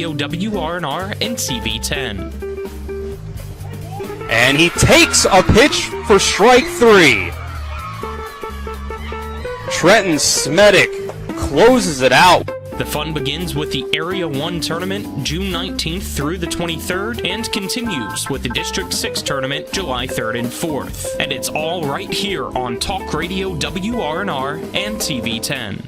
Radio WRNR and TV10. And he takes a pitch for strike three. Trenton Smedick closes it out. The fun begins with the Area 1 tournament June 19th through the 23rd and continues with the District 6 tournament July 3rd and 4th. And it's all right here on Talk Radio WRNR and TV10.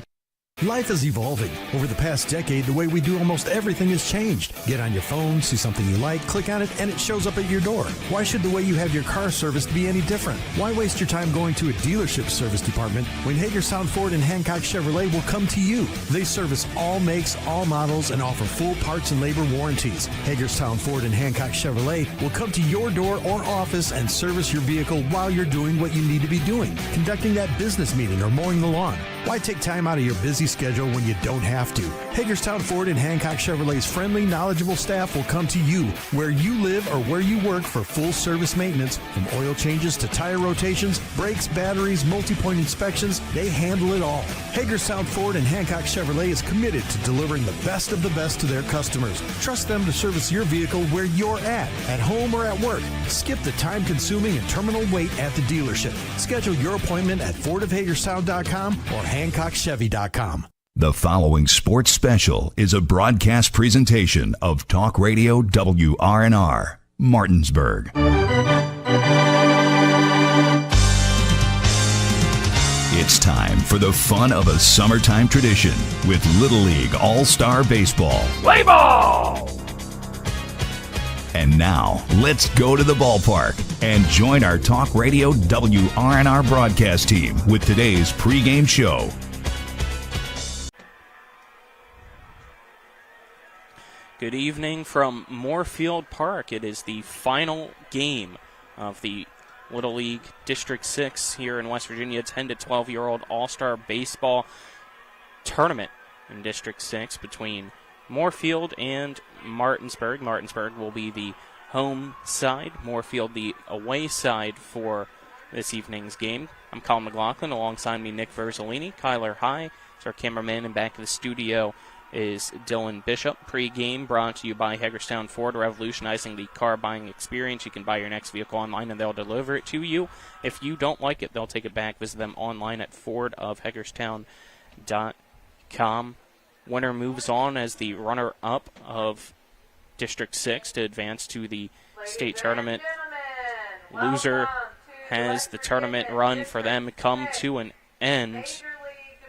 Life is evolving. Over the past decade, the way we do almost everything has changed. Get on your phone, see something you like, click on it, and it shows up at your door. Why should the way you have your car serviced be any different? Why waste your time going to a dealership service department when Hagerstown Ford and Hancock Chevrolet will come to you? They service all makes, all models, and offer full parts and labor warranties. Hagerstown Ford and Hancock Chevrolet will come to your door or office and service your vehicle while you're doing what you need to be doing, conducting that business meeting or mowing the lawn. Why take time out of your busy schedule when you don't have to? Hagerstown Ford and Hancock Chevrolet's friendly, knowledgeable staff will come to you where you live or where you work for full service maintenance, from oil changes to tire rotations, brakes, batteries, multi-point inspections. They handle it all. Hagerstown Ford and Hancock Chevrolet is committed to delivering the best of the best to their customers. Trust them to service your vehicle where you're at home or at work. Skip the time-consuming and terminal wait at the dealership. Schedule your appointment at fordofhagerstown.com or HancockChevy.com. The following sports special is a broadcast presentation of Talk Radio WRNR, Martinsburg. It's time for the fun of a summertime tradition with Little League All-Star Baseball. Play ball! And now, let's go to the ballpark and join our Talk Radio WRNR broadcast team with today's pregame show. Good evening from Moorefield Park. It is the final game of the Little League District 6 here in West Virginia 10 to 12-year-old All-Star Baseball tournament in District 6 between Moorefield and Martinsburg. Martinsburg will be the home side, Moorefield the away side for this evening's game. I'm Colin McLaughlin. Alongside me, Nick Verzolini. Kyler High is our cameraman, and back in the studio is Dylan Bishop. Pre-game brought to you by Hagerstown Ford, revolutionizing the car buying experience. You can buy your next vehicle online and they'll deliver it to you. If you don't like it, they'll take it back. Visit them online at fordofhagerstown.com. Winner moves on as the runner-up of District 6 to advance to the state tournament. Loser has the tournament run for them come to an end.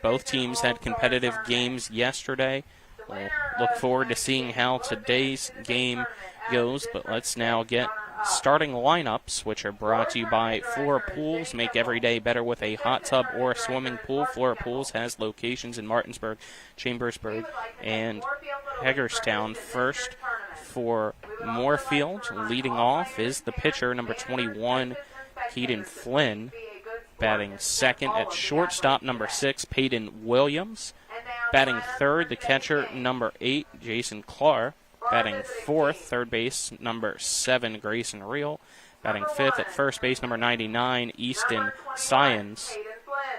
Both teams had competitive games yesterday. We'll look forward to seeing how today's game goes, but let's now get starting lineups, which are brought to you by Flora Pools. Make every day better with a hot tub or a swimming pool. Flora Pools has locations in Martinsburg, Chambersburg, and Hagerstown. First for Moorefield, leading off is the pitcher, number 21, Keaton Flynn. Batting second at shortstop, number 6, Peyton Williams. Batting third, the catcher, number 8, Jason Clark. Batting fourth, third base, number 7, Grayson Reel. Batting fifth at first base, number 99, Easton Syons.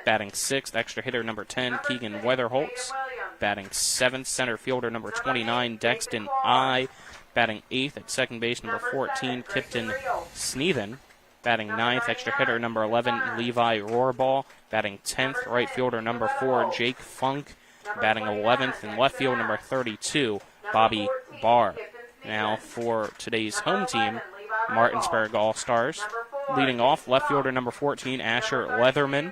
Batting sixth, extra hitter, number 10, Keegan Weatherholtz. Batting seventh, center fielder, number 29, Dexton I. Batting eighth at second base, number 14, Kipton Sneven. Batting ninth, extra hitter, number 11, Levi Rohrball. Batting 10th, right fielder, number 4, Jake Funk. Batting 11th, in left field, number 32, Bobby Barr. Now for today's home team, Martinsburg All-Stars. Leading off, left fielder, number 14, Asher Leatherman.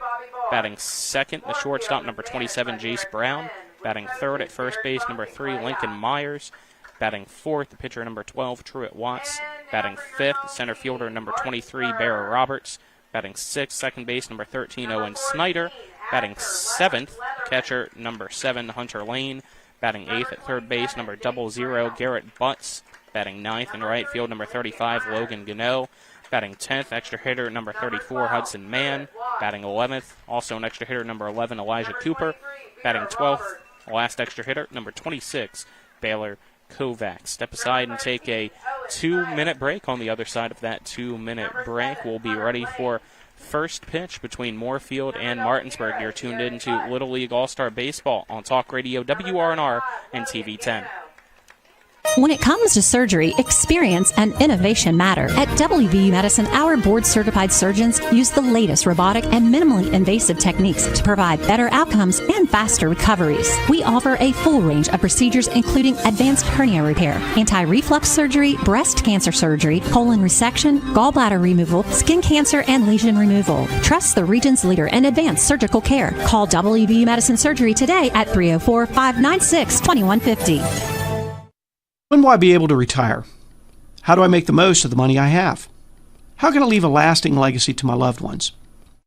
Batting second, the shortstop, number 27, Jace Brown. Batting third at first base, number 3, Lincoln Myers. Batting fourth, the pitcher, number 12, Truett Watts. Batting fifth, center fielder, number 23, Barra Roberts. Batting sixth, second base, number 13, Owen Snyder. Batting seventh, catcher, number 7, Hunter Lane. Batting eighth at third base, number 00, Garrett Butts. Batting ninth in right field, number 35, Logan Gano. Batting 10th, extra hitter, number 34, Hudson Mann. Batting 11th, also an extra hitter, number 11, Elijah Cooper. Batting 12th, last extra hitter, number 26, Baylor Kovacs. Step aside and take a 2-minute break. On the other side of that 2-minute break, we'll be ready for first pitch between Moorefield and Martinsburg. You're tuned in to Little League All-Star Baseball on Talk Radio WRNR and TV10. When it comes to surgery, experience and innovation matter. At WVU Medicine, our board-certified surgeons use the latest robotic and minimally invasive techniques to provide better outcomes and faster recoveries. We offer a full range of procedures including advanced hernia repair, anti-reflux surgery, breast cancer surgery, colon resection, gallbladder removal, skin cancer, and lesion removal. Trust the region's leader in advanced surgical care. Call WVU Medicine Surgery today at 304-596-2150. When will I be able to retire? How do I make the most of the money I have? How can I leave a lasting legacy to my loved ones?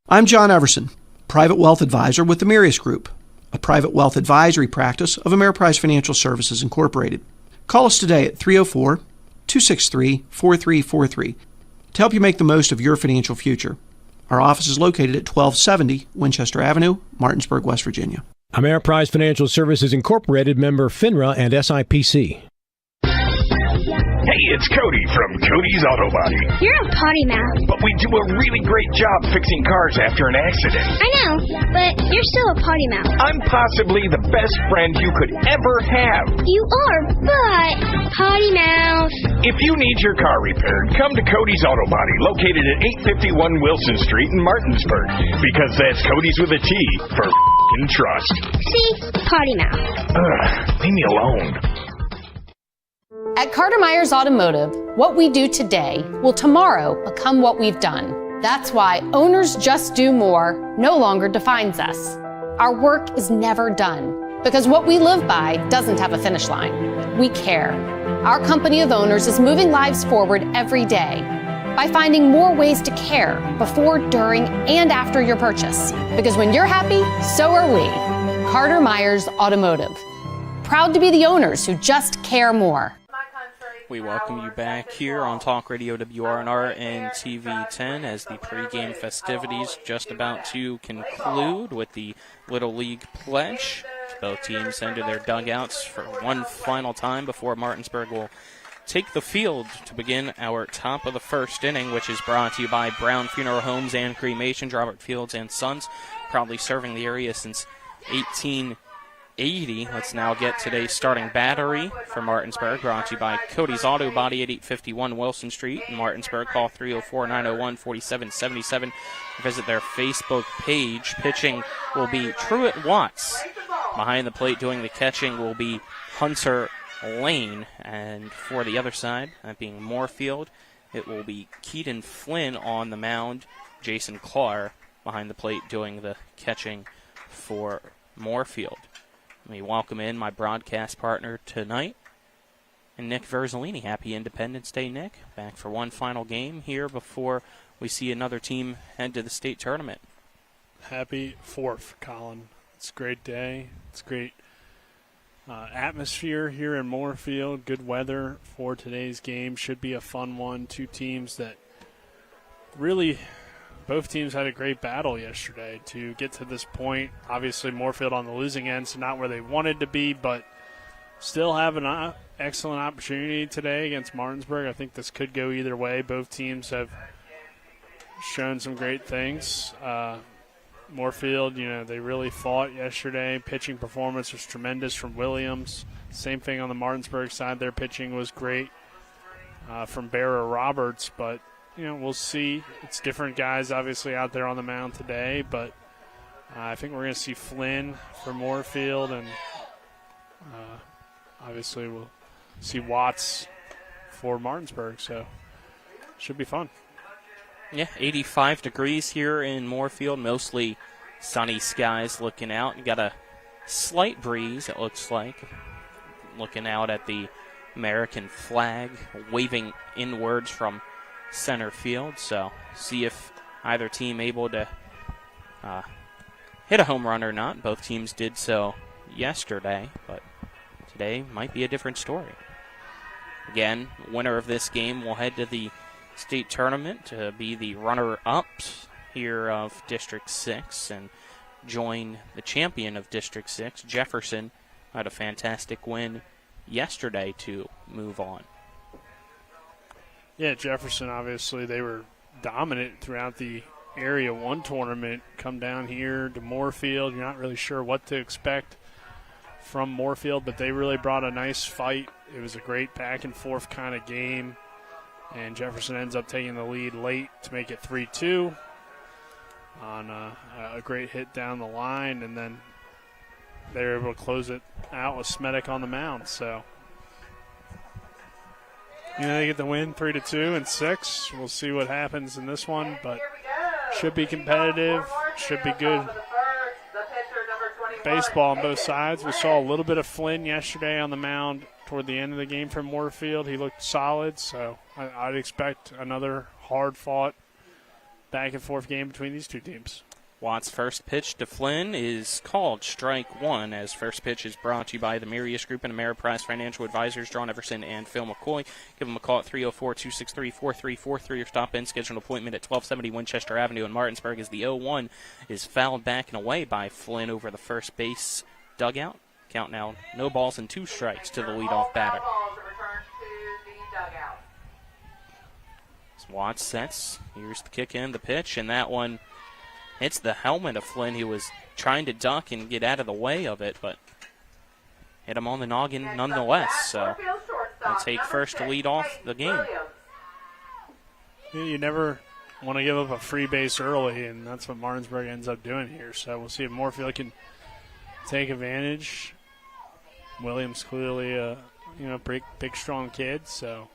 I'm John Everson, Private Wealth Advisor with the Mirius Group, a private wealth advisory practice of Ameriprise Financial Services Incorporated. Call us today at 304-263-4343 to help you make the most of your financial future. Our office is located at 1270 Winchester Avenue, Martinsburg, West Virginia. Ameriprise Financial Services Incorporated, member FINRA and SIPC. Hey, it's Cody from Cody's Auto Body. You're a potty mouth. But we do a really great job fixing cars after an accident. I know, but you're still a potty mouth. I'm possibly the best friend you could ever have. You are, but potty mouth. If you need your car repaired, come to Cody's Auto Body, located at 851 Wilson Street in Martinsburg. Because that's Cody's with a T for f***ing trust. See? Potty mouth. Leave me alone. At Carter Myers Automotive, what we do today will tomorrow become what we've done. That's why Owners Just Do More no longer defines us. Our work is never done because what we live by doesn't have a finish line. We care. Our company of owners is moving lives forward every day by finding more ways to care before, during, and after your purchase. Because when you're happy, so are we. Carter Myers Automotive. Proud to be the owners who just care more. We welcome you back here on Talk Radio WRNR and TV10 as the pregame festivities just about to conclude with the Little League Pledge. Both teams enter their dugouts for one final time before Martinsburg will take the field to begin our top of the first inning, which is brought to you by Brown Funeral Homes and Cremations, Robert Fields and Sons, proudly serving the area since 1880. Let's now get today's starting battery for Martinsburg, brought to you by Cody's Auto Body at 851 Wilson Street in Martinsburg. Call 304-901-4777. Visit their Facebook page. Pitching will be Truett Watts. Behind the plate doing the catching will be Hunter Lane. And for the other side, that being Moorefield, it will be Keaton Flynn on the mound. Jason Clark behind the plate doing the catching for Moorefield. Let me welcome in my broadcast partner tonight, and Nick Verzolini. Happy Independence Day, Nick. Back for one final game here before we see another team head to the state tournament. Happy 4th, Colin. It's a great day. It's great atmosphere here in Moorefield. Good weather for today's game. Should be a fun one. Two teams that really... Both teams had a great battle yesterday to get to this point. Obviously, Moorefield on the losing end, so not where they wanted to be, but still have an excellent opportunity today against Martinsburg. I think this could go either way. Both teams have shown some great things. Moorefield, they really fought yesterday. Pitching performance was tremendous from Williams. Same thing on the Martinsburg side. Their pitching was great from Bearer Roberts, but we'll see. It's different guys, obviously, out there on the mound today, but I think we're going to see Flynn for Moorefield, and obviously we'll see Watts for Martinsburg, so should be fun. Yeah, 85 degrees here in Moorefield, mostly sunny skies looking out. You got a slight breeze, it looks like, looking out at the American flag, waving inwards from center field, so see if either team able to hit a home run or not. Both teams did so yesterday, but today might be a different story. Again, winner of this game will head to the state tournament to be the runner-ups here of District 6 and join the champion of District 6, Jefferson, had a fantastic win yesterday to move on. Yeah, Jefferson, obviously, they were dominant throughout the Area 1 tournament. Come down here to Moorefield. You're not really sure what to expect from Moorefield, but they really brought a nice fight it was a great back-and-forth kind of game, and Jefferson ends up taking the lead late to make it 3-2 on a great hit down the line, and then they were able to close it out with Smetic on the mound. So, they get the win 3-2 and 6. We'll see what happens in this one, but should be competitive, should be good baseball on both sides. We saw a little bit of Flynn yesterday on the mound toward the end of the game from Moorefield. He looked solid, so I'd expect another hard-fought back-and-forth game between these two teams. Watt's first pitch to Flynn is called strike one, as first pitch is brought to you by the Mirius Group and Ameriprise Financial Advisors, John Everson and Phil McCoy. Give them a call at 304-263-4343 or stop in. Schedule an appointment at 1270 Winchester Avenue in Martinsburg, as the 0-1 is fouled back and away by Flynn over the first base dugout. Count now, no balls and 2 strikes to the leadoff batter. As Watts sets, here's the kick in, the pitch, and that one hits the helmet of Flynn. He was trying to duck and get out of the way of it, but hit him on the noggin nonetheless. So they'll take first to lead off the game. You never want to give up a free base early, and that's what Martinsburg ends up doing here. So we'll see if Moorefield can take advantage. Williams clearly a big, strong kid, so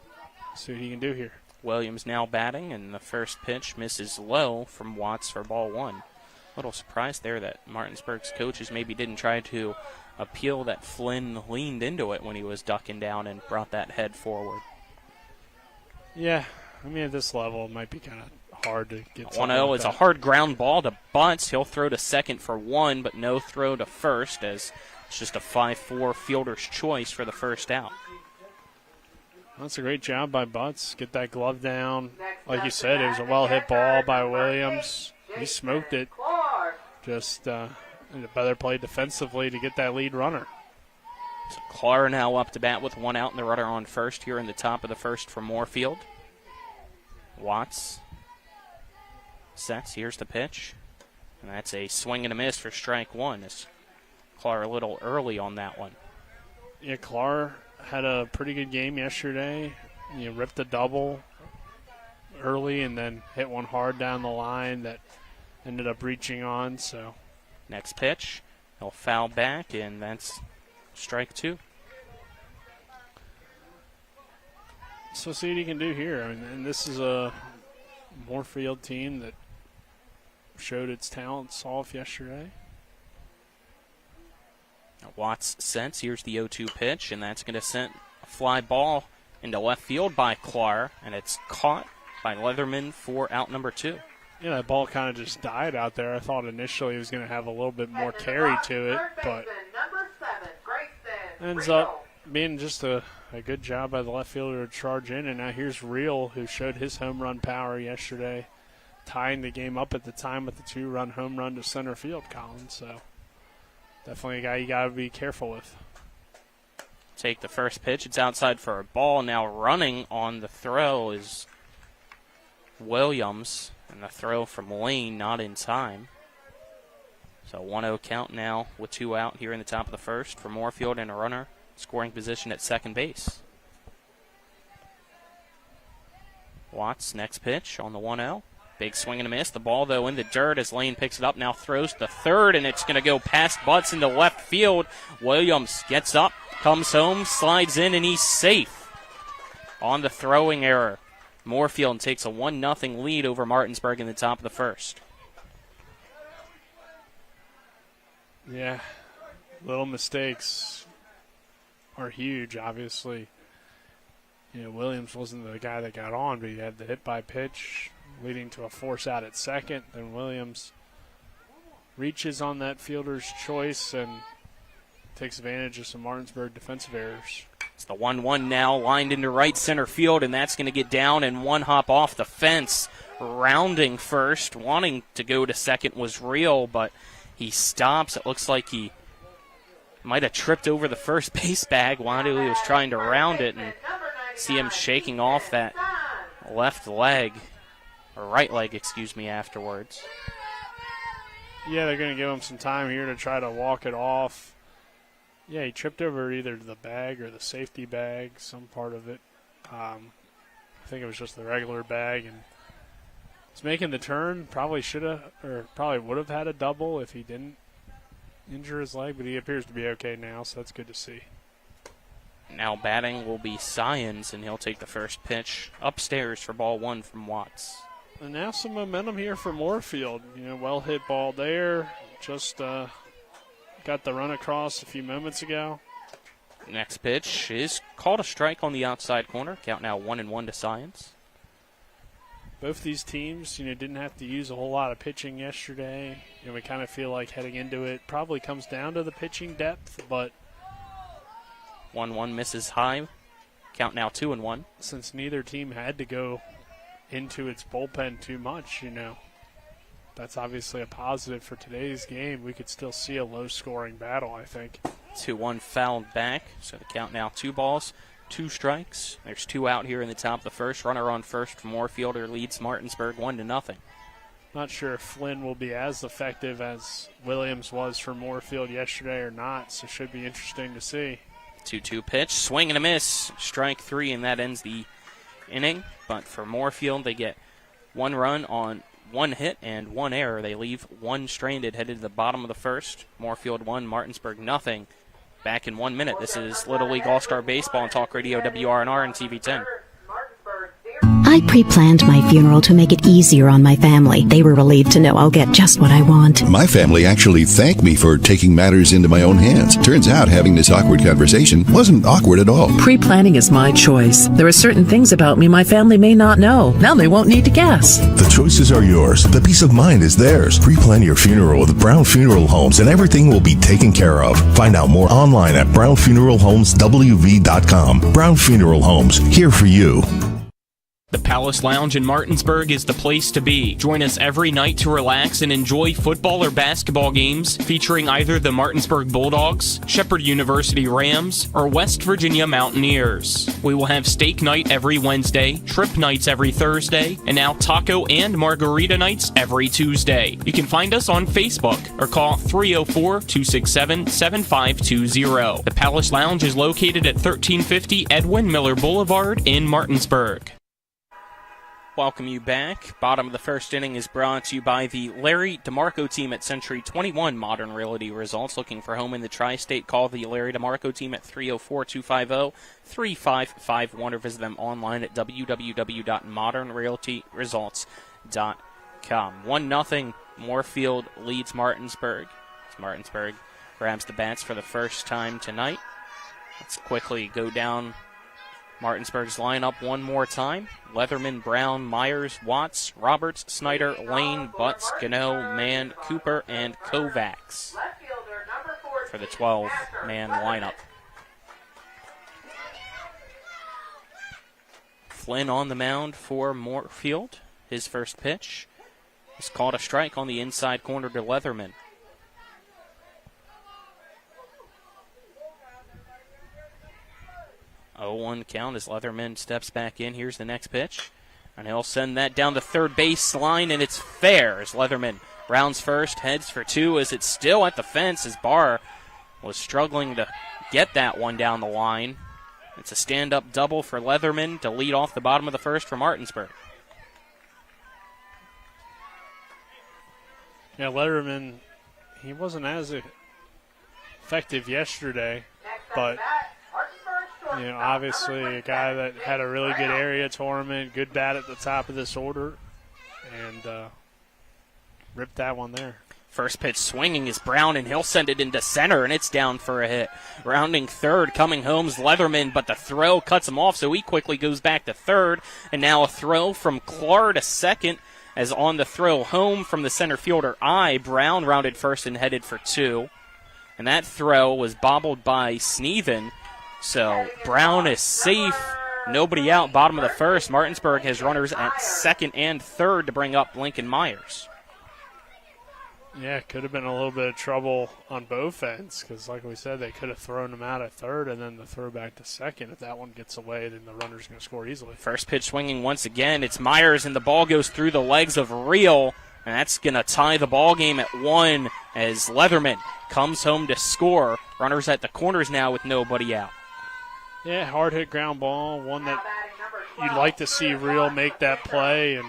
see what he can do here. Williams now batting, and the first pitch misses low from Watts for ball 1. A little surprised there that Martinsburg's coaches maybe didn't try to appeal that Flynn leaned into it when he was ducking down and brought that head forward. Yeah, at this level it might be kind of hard to get 1-0 is a hard ground ball to Butts. He'll throw to second for 1, but no throw to first, as it's just a 5-4 fielder's choice for the first out. That's a great job by Butts. Get that glove down. Like you said, it was a well-hit ball by Williams. He smoked it. Just better play defensively to get that lead runner. So Clark now up to bat with 1 out and the runner on first here in the top of the first for Moorefield. Watts sets. Here's the pitch. And that's a swing and a miss for strike 1. As Clark a little early on that one. Yeah, Clark had a pretty good game yesterday. Ripped a double early and then hit one hard down the line that ended up reaching on. So next pitch, he'll foul back, and that's strike 2. So see what he can do here. And this is a Moorefield team that showed its talents off yesterday. Watts sets. Here's the 0-2 pitch, and that's going to send a fly ball into left field by Clark, and it's caught by Leatherman for out number 2. Yeah, that ball kind of just died out there. I thought initially it was going to have a little bit more carry to it, but ends up being just a good job by the left fielder to charge in. And now here's Reel, who showed his home run power yesterday, tying the game up at the time with the 2-run home run to center field, Colin. So definitely a guy you got to be careful with. Take the first pitch. It's outside for a ball. Now running on the throw is Williams, and the throw from Lane not in time. So 1-0 count now with 2 out here in the top of the first for Moorefield, and a runner scoring position at second base. Watts, next pitch on the 1-0. Big swing and a miss. The ball, though, in the dirt as Lane picks it up. Now throws to third, and it's going to go past Butts into left field. Williams gets up, comes home, slides in, and he's safe on the throwing error. Moorefield takes a 1-0 lead over Martinsburg in the top of the first. Yeah, little mistakes are huge, obviously. Williams wasn't the guy that got on, but he had the hit by pitch leading to a force out at second. Then Williams reaches on that fielder's choice and takes advantage of some Martinsburg defensive errors. It's the 1-1 now, lined into right center field, and that's going to get down and one hop off the fence. Rounding first, wanting to go to second was Reel, but he stops. It looks like he might have tripped over the first base bag while he was trying to round it, and see him shaking off that left leg, or right leg, afterwards. Yeah, they're going to give him some time here to try to walk it off. Yeah, he tripped over either the bag or the safety bag, some part of it. I think it was just the regular bag, and he's making the turn. Probably should have, or probably would have had a double if he didn't injure his leg, but he appears to be okay now, so that's good to see. Now batting will be Science, and he'll take the first pitch upstairs for ball one from Watts. And now some momentum here for Moorefield. Well hit ball there. Just got the run across a few moments ago. Next pitch is called a strike on the outside corner. Count now 1-1 to Science. Both these teams, didn't have to use a whole lot of pitching yesterday. We kind of feel like heading into it probably comes down to the pitching depth, but 1-1 misses high. Count now 2-1. Since neither team had to go into its bullpen too much, that's obviously a positive for today's game. We could still see a low-scoring battle, I think. 2-1 fouled back, so the count now 2 balls, 2 strikes. There's 2 out here in the top of the first. Runner on first from Moorefield leads Martinsburg 1-0. Not sure if Flynn will be as effective as Williams was for Moorefield yesterday or not, so should be interesting to see. 2-2 pitch, swing and a miss, strike 3, and that ends the inning. But for Moorefield, they get 1 run on 1 hit and 1 error. They leave 1 stranded, headed to the bottom of the first. Moorefield 1, Martinsburg 0. Back in 1 minute. This is Little League All-Star Baseball on Talk Radio WRNR and TV10. I pre-planned my funeral to make it easier on my family. They were relieved to know I'll get just what I want. My family actually thanked me for taking matters into my own hands. Turns out having this awkward conversation wasn't awkward at all. Pre-planning is my choice. There are certain things about me my family may not know. Now they won't need to guess. The choices are yours. The peace of mind is theirs. Pre-plan your funeral with Brown Funeral Homes and everything will be taken care of. Find out more online at brownfuneralhomeswv.com. Brown Funeral Homes, here for you. The Palace Lounge in Martinsburg is the place to be. Join us every night to relax and enjoy football or basketball games featuring either the Martinsburg Bulldogs, Shepherd University Rams, or West Virginia Mountaineers. We will have steak night every Wednesday, trip nights every Thursday, and now taco and margarita nights every Tuesday. You can find us on Facebook or call 304-267-7520. The Palace Lounge is located at 1350 Edwin Miller Boulevard in Martinsburg. Welcome you back. Bottom of the first inning is brought to you by the Larry DeMarco team at Century 21 Modern Realty Results. Looking for home in the tri-state, call the Larry DeMarco team at 304-250-3551 or visit them online at www.modernrealtyresults.com. 1-0 Moorefield leads Martinsburg. As Martinsburg grabs the bats for the first time tonight. Let's quickly go down Martinsburg's lineup one more time. Leatherman, Brown, Myers, Watts, Roberts, Snyder, Lane, Butts, Gano, Mann, Cooper, and Kovacs for the 12-man lineup. Flynn on the mound for Moorefield. His first pitch is called a strike on the inside corner to Leatherman. 0-1 count as Leatherman steps back in. Here's the next pitch. And he'll send that down the third base line, and it's fair as Leatherman rounds first, heads for 2 as it's still at the fence as Barr was struggling to get that one down the line. It's a stand-up double for Leatherman to lead off the bottom of the first for Martinsburg. Yeah, Leatherman, he wasn't as effective yesterday, but obviously a guy that had a really good area tournament, good bat at the top of this order, and ripped that one there. First pitch swinging is Brown, and he'll send it into center, and it's down for a hit. Rounding third, coming home's Leatherman, but the throw cuts him off, so he quickly goes back to third, and now a throw from Clark to second, as on the throw home from the center fielder, Brown rounded first and headed for 2, and that throw was bobbled by Sneven. So Brown is safe. Nobody out. Bottom of the first. Martinsburg has runners at second and third to bring up Lincoln Myers. Yeah, could have been a little bit of trouble on both ends because, like we said, they could have thrown him out at third and then the throw back to second. If that one gets away, then the runner's going to score easily. First pitch swinging once again. It's Myers, and the ball goes through the legs of Reel. And that's going to tie the ball game at 1 as Leatherman comes home to score. Runners at the corners now with nobody out. Yeah, hard hit ground ball, one that you'd like to see Real make that play and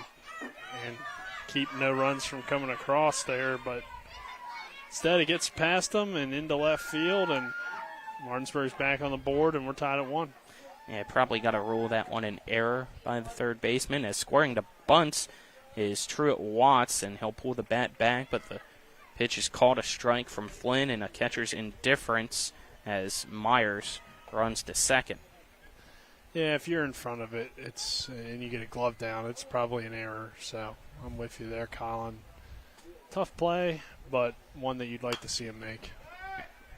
keep no runs from coming across there, but instead it gets past them and into left field, and Martinsburg's back on the board, and we're tied at 1. Yeah, probably got to rule that one an error by the third baseman, as scoring the bunts is Truett Watts, and he'll pull the bat back, but the pitch is called a strike from Flynn, and a catcher's indifference as Myers runs to second. Yeah, if you're in front of it, and you get a glove down, it's probably an error. So I'm with you there, Colin. Tough play, but one that you'd like to see him make.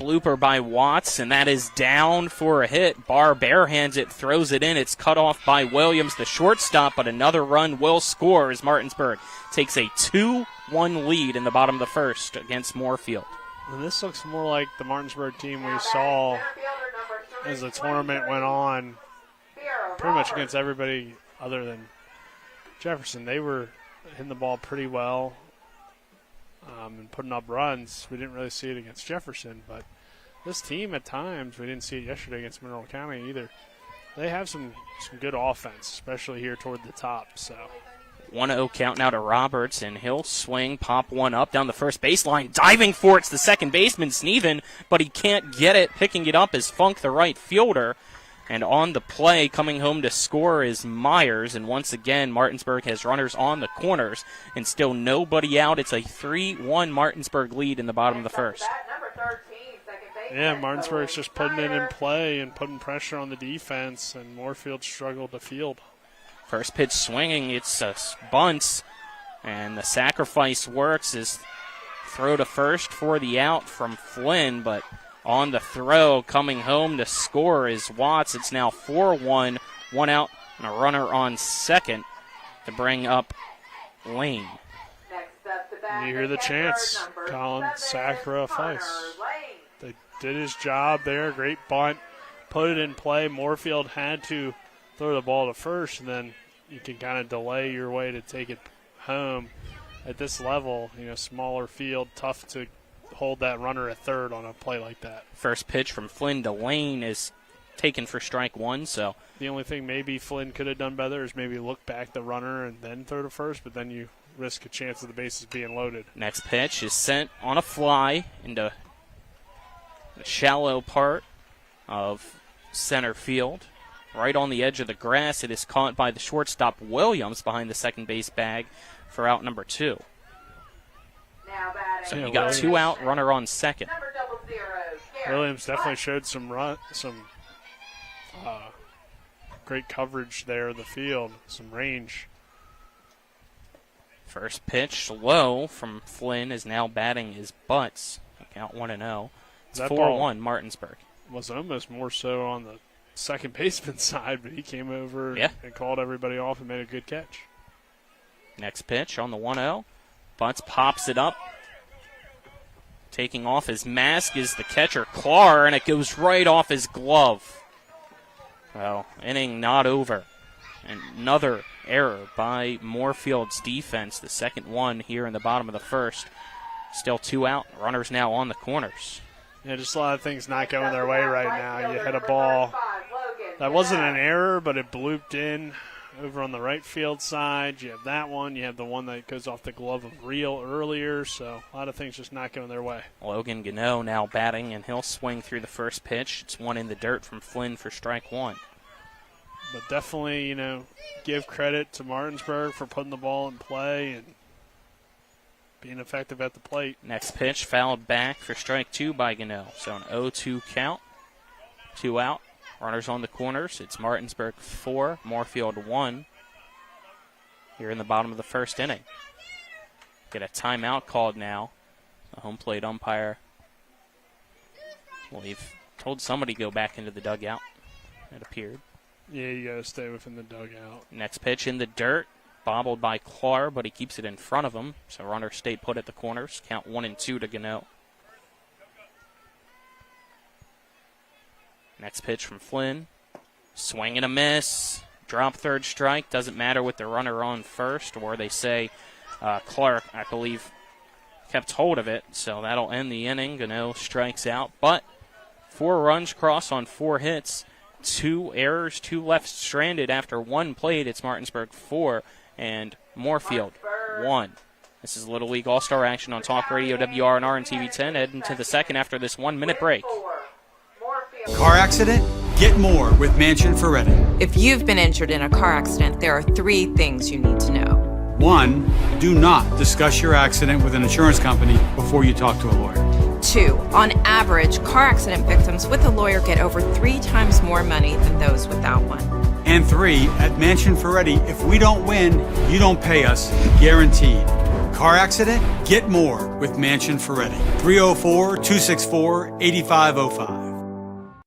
Blooper by Watts, and that is down for a hit. Barr barehands it, throws it in. It's cut off by Williams, the shortstop, but another run will score as Martinsburg takes a 2-1 lead in the bottom of the first against Moorefield. And this looks more like the Martinsburg team we saw as the tournament went on, pretty much against everybody other than Jefferson. They were hitting the ball pretty well and putting up runs. We didn't really see it against Jefferson, but this team at times, we didn't see it yesterday against Mineral County either. They have some good offense, especially here toward the top. So 1-0 count now to Roberts, and he'll swing, pop one up down the first baseline. Diving for it's the second baseman, Sneven, but he can't get it. Picking it up is Funk, the right fielder. And on the play, coming home to score is Myers. And once again, Martinsburg has runners on the corners and still nobody out. It's a 3-1 Martinsburg lead in the bottom of the first. Yeah, Martinsburg's just putting it in play and putting pressure on the defense, and Moorefield struggled to field. First pitch swinging, it's bunts, and the sacrifice works as throw to first for the out from Flynn, but on the throw, coming home to score is Watts. It's now 4-1, 1 out, and a runner on second to bring up Lane. You hear the chants, Colin, sacrifice. They did his job there, great bunt, put it in play. Moorefield had to throw the ball to first, and then you can kind of delay your way to take it home. At this level, smaller field, tough to hold that runner at third on a play like that. First pitch from Flynn to Lane is taken for strike one. So the only thing maybe Flynn could have done better is maybe look back the runner and then throw to first, but then you risk a chance of the bases being loaded. Next pitch is sent on a fly into the shallow part of center field. Right on the edge of the grass, it is caught by the shortstop Williams behind the second base bag for out number 2. So you got 2 out, runner on second. Williams definitely showed some great coverage there in the field, some range. First pitch low from Flynn is now batting his butts. Count 1-0. It's 4-1 Martinsburg. Was almost more so on the second baseman side, but he came over and called everybody off and made a good catch. Next pitch on the 1-0. Butts pops it up. Taking off his mask is the catcher, Clark, and it goes right off his glove. Well, inning not over. Another error by Moorefield's defense, the second one here in the bottom of the first. Still 2 out. Runners now on the corners. Yeah, just a lot of things not going their way right now. You hit a ball that wasn't an error, but it blooped in over on the right field side. You have that one. You have the one that goes off the glove of Real earlier. So a lot of things just not going their way. Logan Gano now batting, and he'll swing through the first pitch. It's one in the dirt from Flynn for strike 1. But definitely, give credit to Martinsburg for putting the ball in play and being effective at the plate. Next pitch fouled back for strike 2 by Gano. So an 0-2 count. 2 out. Runners on the corners. It's Martinsburg 4, Moorefield 1 here in the bottom of the first inning. Get a timeout called now. The home plate umpire, we've told somebody to go back into the dugout, it appeared. Yeah, you got to stay within the dugout. Next pitch in the dirt. Bobbled by Clark, but he keeps it in front of him. So runners stay put at the corners. Count 1-2 to Gano. Next pitch from Flynn. Swing and a miss. Drop third strike. Doesn't matter with the runner on first, or they say Clark, I believe, kept hold of it, so that'll end the inning. Gano strikes out, but 4 runs crossed on 4 hits, 2 errors, 2 left stranded after 1 played. It's Martinsburg 4 and Moorefield 1. This is Little League All-Star action on Talk Radio WRNR and TV 10, heading to the second after this 1-minute break. Car accident? Get more with Mansion Ferretti. If you've been injured in a car accident, there are 3 things you need to know. 1, do not discuss your accident with an insurance company before you talk to a lawyer. 2, on average, car accident victims with a lawyer get over 3 times more money than those without one. And 3, at Mansion Ferretti, if we don't win, you don't pay us, guaranteed. Car accident? Get more with Mansion Ferretti. 304-264-8505.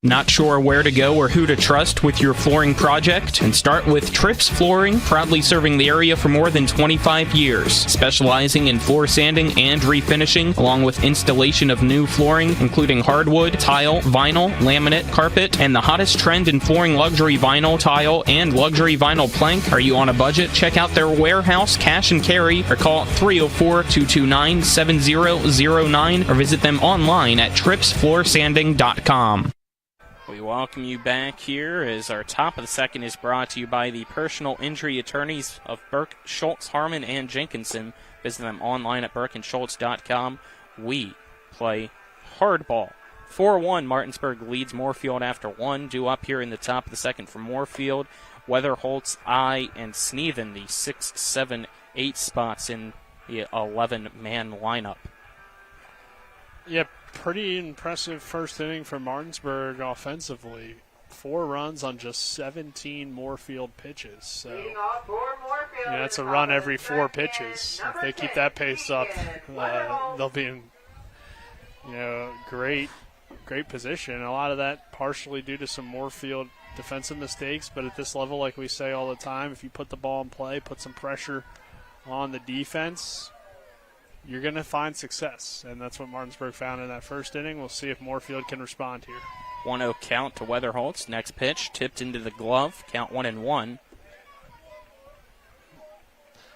Not sure where to go or who to trust with your flooring project? And start with Trips Flooring, proudly serving the area for more than 25 years, specializing in floor sanding and refinishing, along with installation of new flooring, including hardwood, tile, vinyl, laminate, carpet, and the hottest trend in flooring, luxury vinyl, tile, and luxury vinyl plank. Are you on a budget? Check out their warehouse, cash and carry, or call 304-229-7009, or visit them online at tripsfloorsanding.com. We welcome you back here as our top of the second is brought to you by the personal injury attorneys of Burke, Schultz, Harmon, and Jenkinson. Visit them online at burkeandschultz.com. We play hardball. 4-1, Martinsburg leads Moorefield after 1. Due up here in the top of the second for Moorefield, Weatherholtz, I, and Sneven, the 6, 7, 8 spots in the 11-man lineup. Yep. Pretty impressive first inning for Martinsburg offensively. 4 runs on just 17 Moorefield pitches. So that's a run every 4 pitches. If they keep that pace up, they'll be in great position. A lot of that partially due to some Moorefield defensive mistakes, but at this level, like we say all the time, if you put the ball in play, put some pressure on the defense, you're going to find success, and that's what Martinsburg found in that first inning. We'll see if Moorefield can respond here. 1-0 count to Weatherholtz. Next pitch, tipped into the glove. Count 1-1.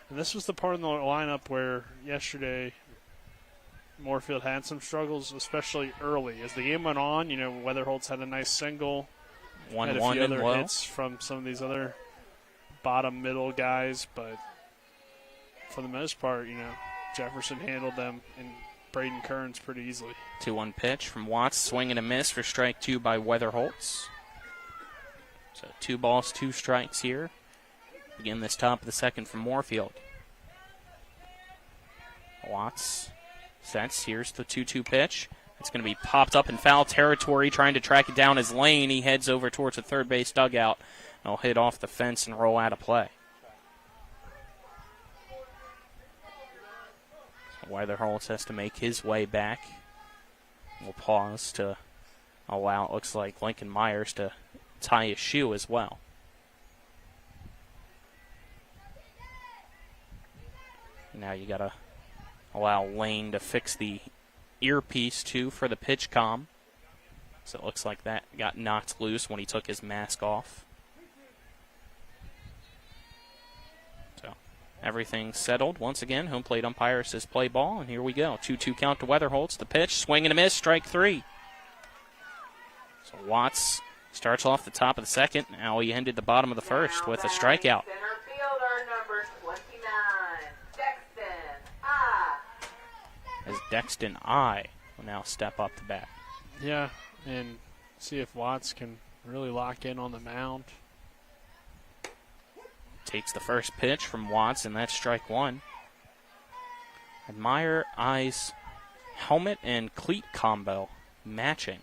And this was the part of the lineup where yesterday Moorefield had some struggles, especially early. As the game went on, Weatherholtz had a nice single. Had a few other hits from some of these other bottom middle guys, but for the most part, Jefferson handled them and Braden Kearns pretty easily. 2-1 pitch from Watts, swing and a miss for strike 2 by Weatherholtz. So 2 balls, 2 strikes here. Begin this top of the second from Moorefield. Watts sets. Here's the 2-2 pitch. It's going to be popped up in foul territory, trying to track it down his lane. He heads over towards the third base dugout. He'll hit off the fence and roll out of play. Weatherholtz has to make his way back. We'll pause to allow, it looks like, Lincoln Myers to tie his shoe as well. Now you got to allow Lane to fix the earpiece, too, for the pitch comm. So it looks like that got knocked loose when he took his mask off. Everything settled. Once again, home plate umpire says play ball, and here we go. 2-2 count to Weatherholtz. The pitch, swing and a miss, strike 3. So Watts starts off the top of the second. Now he ended the bottom of the first with a strikeout. As Dexton I will now step up to bat. Yeah, and see if Watts can really lock in on the mound. Takes the first pitch from Watts, and that's strike 1. Admire Eye's helmet and cleat combo matching.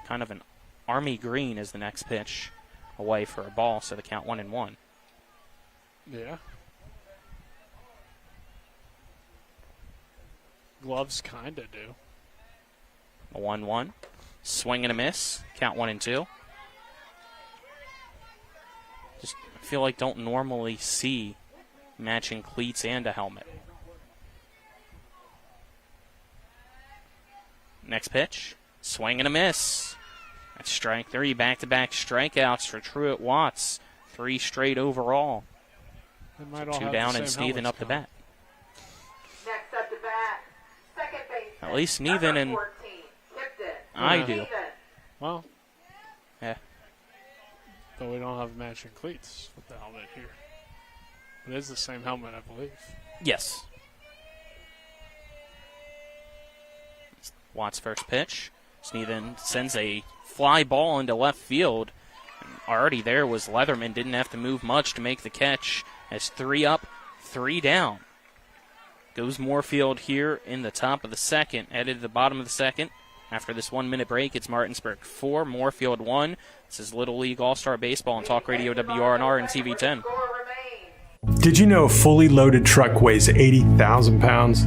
Kind of an army green is the next pitch away for a ball, so the count 1-1. Yeah. Gloves kind of do. A 1-1. Swing and a miss. Count 1-2. Just feel like don't normally see matching cleats and a helmet. Next pitch. Swing and a miss. That's strike 3. Back-to-back strikeouts for Truett Watts. 3 straight overall. They might So all 2 have down the and same Sneven up to helmets bat. At least Sneven and I do. Well, yeah. Though we don't have matching cleats with the helmet here. It is the same helmet, I believe. Yes. Watt's first pitch. Sneven sends a fly ball into left field. And already there was Leatherman. Didn't have to move much to make the catch. As 3 up, 3 down. Goes Moorefield here in the top of the second. Headed to the bottom of the second. After this 1-minute break, it's Martinsburg 4, Moorefield 1. This is Little League All-Star Baseball on Talk Radio WRNR and TV10. Did you know a fully loaded truck weighs 80,000 pounds?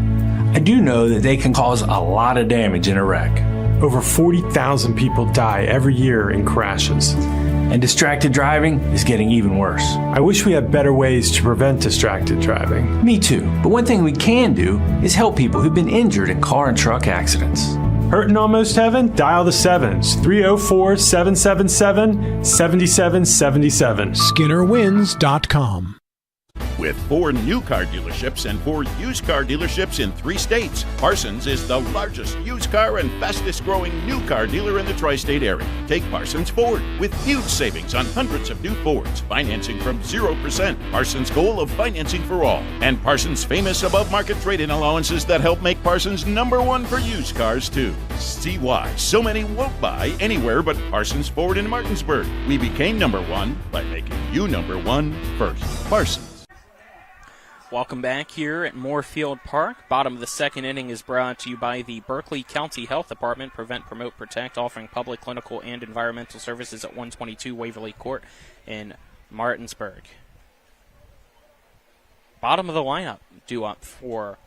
I do know that they can cause a lot of damage in a wreck. Over 40,000 people die every year in crashes. And distracted driving is getting even worse. I wish we had better ways to prevent distracted driving. Me too. But one thing we can do is help people who've been injured in car and truck accidents. Hurting almost heaven? Dial the 7s. 304-777-7777. SkinnerWins.com. With 4 new car dealerships and 4 used car dealerships in 3 states, Parsons is the largest used car and fastest growing new car dealer in the tri-state area. Take Parsons Ford with huge savings on hundreds of new Fords, financing from 0%. Parsons' goal of financing for all. And Parsons' famous above-market trade-in allowances that help make Parsons #1 for used cars, too. See why so many won't buy anywhere but Parsons Ford in Martinsburg. We became #1 by making you #1 first. Parsons. Welcome back here at Moorefield Park. Bottom of the second inning is brought to you by the Berkeley County Health Department. Prevent, Promote, Protect, offering public, clinical, and environmental services at 122 Waverly Court in Martinsburg. Bottom of the lineup due up for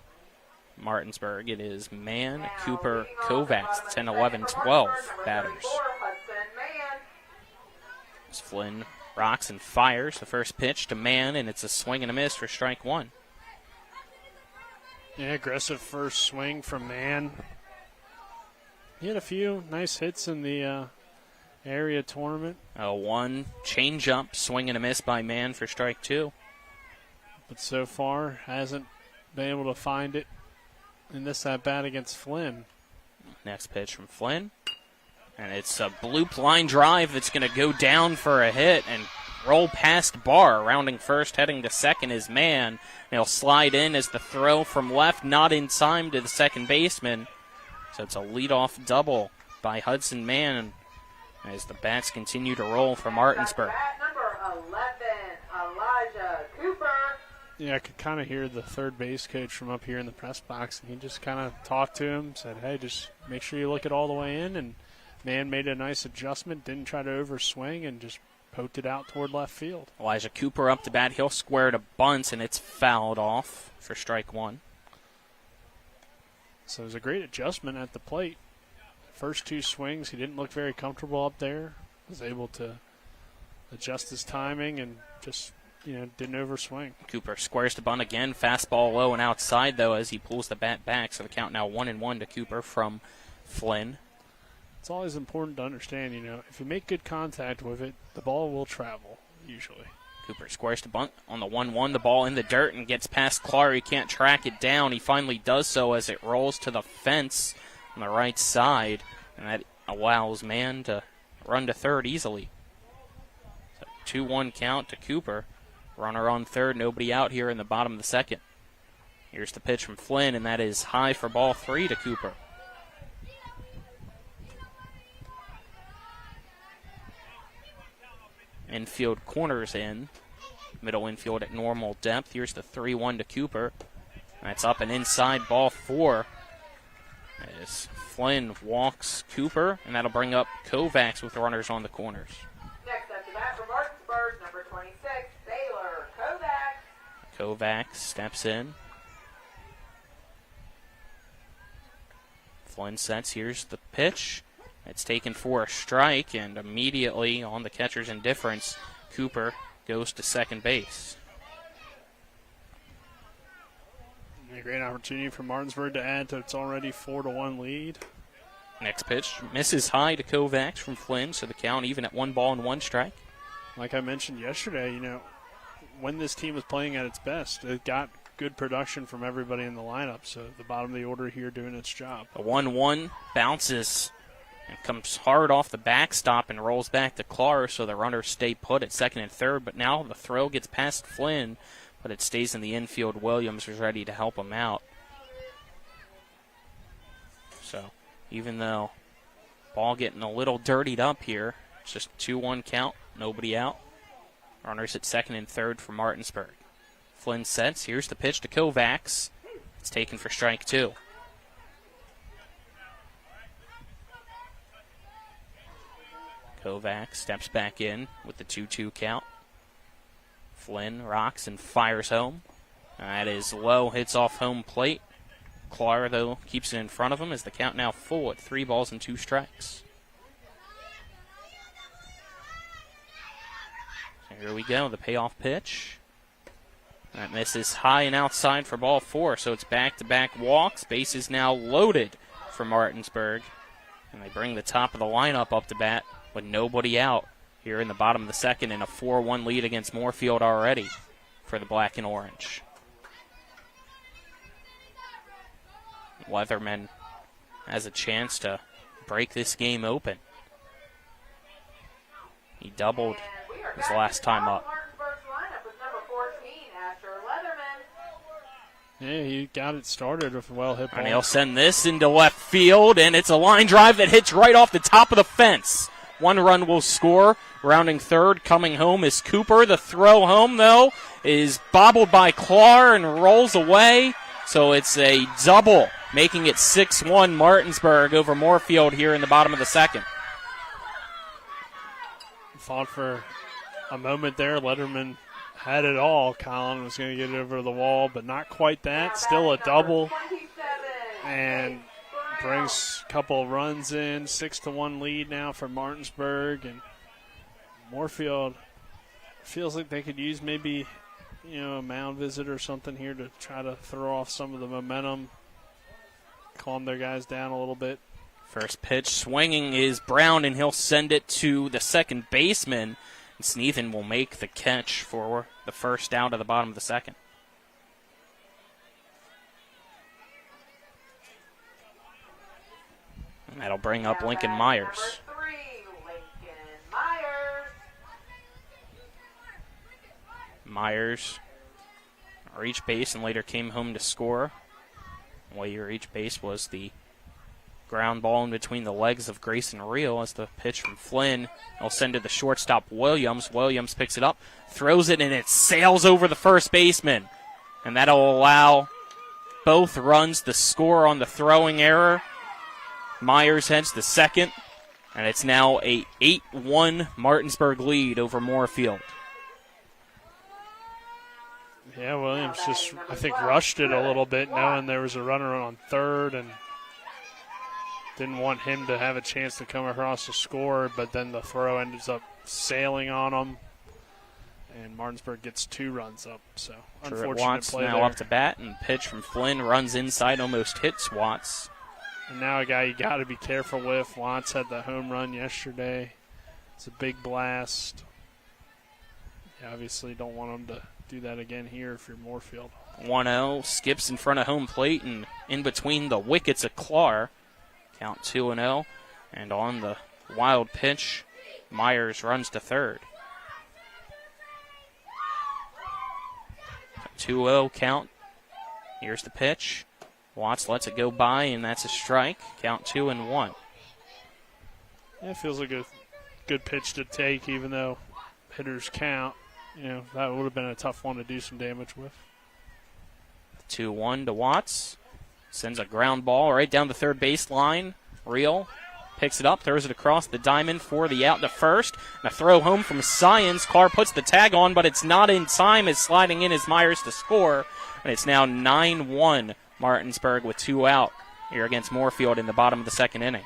Martinsburg. It is Mann, Cooper, Kovacs, 10, 11, 12 batters. As Flynn rocks and fires the first pitch to Mann, and it's a swing and a miss for strike 1. Yeah, aggressive first swing from Mann. He had a few nice hits in the area tournament. A 1 change-up, swing and a miss by Mann for strike 2. But so far hasn't been able to find it in this at-bat against Flynn. Next pitch from Flynn. And it's a bloop line drive that's going to go down for a hit and roll past Barr. Rounding first, heading to second is Mann. He'll slide in as the throw from left, not in time to the second baseman. So it's a leadoff double by Hudson Mann as the bats continue to roll for Martinsburg. Number 11, Elijah Cooper. Yeah, I could kind of hear the third base coach from up here in the press box, and he just kind of talked to him, said, hey, just make sure you look it all the way in, and Mann made a nice adjustment, didn't try to overswing, and just poked it out toward left field. Elijah Cooper up to bat. He'll square to bunts, and it's fouled off for strike 1. So it was a great adjustment at the plate. First 2 swings, he didn't look very comfortable up there. Was able to adjust his timing and just, didn't overswing. Cooper squares to bunt again. Fastball low and outside, though, as he pulls the bat back. So the count now 1-1 to Cooper from Flynn. It's always important to understand, if you make good contact with it, the ball will travel, usually. Cooper squares to bunt on the 1-1. The ball in the dirt and gets past Clark. He can't track it down. He finally does so as it rolls to the fence on the right side. And that allows Mann to run to third easily. So 2-1 count to Cooper. Runner on third, nobody out here in the bottom of the second. Here's the pitch from Flynn, and that is high for ball 3 to Cooper. Infield corners in. Middle infield at normal depth. Here's the 3-1 to Cooper. That's up and inside, ball 4. As Flynn walks Cooper, and that'll bring up Kovacs with runners on the corners. Next up to bat for Martinsburg, number 26, Baylor Kovacs. Kovacs steps in. Flynn sets. Here's the pitch. It's taken for a strike, and immediately on the catcher's indifference, Cooper goes to second base. A great opportunity for Martinsburg to add to its already 4-1 lead. Next pitch misses high to Kovacs from Flynn, so the count even at 1 ball and 1 strike. Like I mentioned yesterday, when this team is playing at its best. It got good production from everybody in the lineup, so the bottom of the order here doing its job. A 1-1 bounces and comes hard off the backstop and rolls back to Clark, so the runners stay put at second and third. But now the throw gets past Flynn, but it stays in the infield. Williams is ready to help him out. So even though ball getting a little dirtied up here, it's just 2-1 count, nobody out. Runners at second and third for Martinsburg. Flynn sets. Here's the pitch to Kovacs. It's taken for strike 2. Kovacs steps back in with the 2-2 count. Flynn rocks and fires home. That is low, hits off home plate. Clark, though, keeps it in front of him as the count now full at 3 balls and 2 strikes. So here we go, the payoff pitch. That misses high and outside for ball 4, so it's back-to-back walks. Base is now loaded for Martinsburg. And they bring the top of the lineup up to bat with nobody out here in the bottom of the second, and a 4-1 lead against Moorefield already for the black and orange. Leatherman has a chance to break this game open. He doubled his last time up. Yeah, he got it started with a well-hit ball. And he'll send this into left field, and it's a line drive that hits right off the top of the fence. 1 run will score. Rounding third, coming home is Cooper. The throw home, though, is bobbled by Clark and rolls away. So it's a double, making it 6-1 Martinsburg over Moorefield here in the bottom of the second. Fought for a moment there. Letterman had it all. Colin was going to get it over the wall, but not quite that. Still a double. And brings a couple of runs in. 6-1 lead now for Martinsburg. And Moorefield feels like they could use maybe, a mound visit or something here to try to throw off some of the momentum, calm their guys down a little bit. First pitch swinging is Brown, and he'll send it to the second baseman. And Sneathen will make the catch for the first out of the bottom of the second. And that'll bring up Lincoln Myers. Myers reached base and later came home to score. Way he reached base was the ground ball in between the legs of Grayson Reel as the pitch from Flynn. He'll send to the shortstop Williams. Williams picks it up, throws it, and it sails over the first baseman. And that'll allow both runs to score on the throwing error. Myers heads to second, and it's now a 8-1 Martinsburg lead over Moorefield. Yeah, Williams just, I think, rushed it a little bit knowing there was a runner on third and didn't want him to have a chance to come across the score, but then the throw ends up sailing on him, and Martinsburg gets 2 runs up. So unfortunate Watts play now there. up to bat, and pitch from Flynn runs inside, almost hits Watts. And now a guy you got to be careful with. Watts had the home run yesterday. It's a big blast. You obviously don't want him to do that again here if you're Moorefield. 1-0, skips in front of home plate and in between the wickets of Clark. Count 2-0. And on the wild pitch, Myers runs to third. 2-0 count. Here's the pitch. Watts lets it go by, and that's a strike. Count 2-1. Yeah, it feels like a good pitch to take, even though hitters count. That would have been a tough one to do some damage with. 2-1 to Watts. Sends a ground ball right down the third baseline. Reel picks it up, throws it across the diamond for the out to first. And a throw home from Science. Clark puts the tag on, but it's not in time. It's sliding in as Myers to score. And it's now 9-1 Martinsburg with 2 out here against Moorefield in the bottom of the second inning.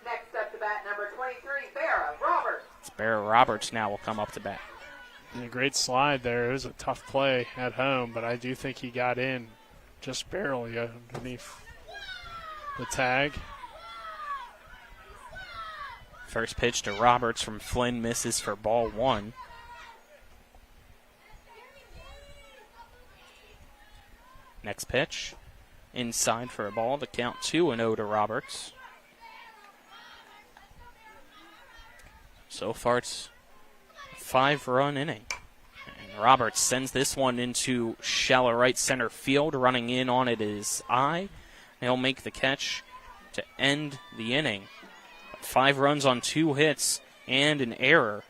Next up to bat, number 23, Barra Roberts. Barra Roberts now will come up to bat. A great slide there. It was a tough play at home, but I do think he got in just barely underneath the tag. First pitch to Roberts from Flynn misses for ball 1. Next pitch, inside for a ball. The count 2-0 to Roberts. So far it's a 5-run inning. And Roberts sends this one into shallow right center field. Running in on it is I. He'll make the catch to end the inning. 5 runs on 2 hits and an error.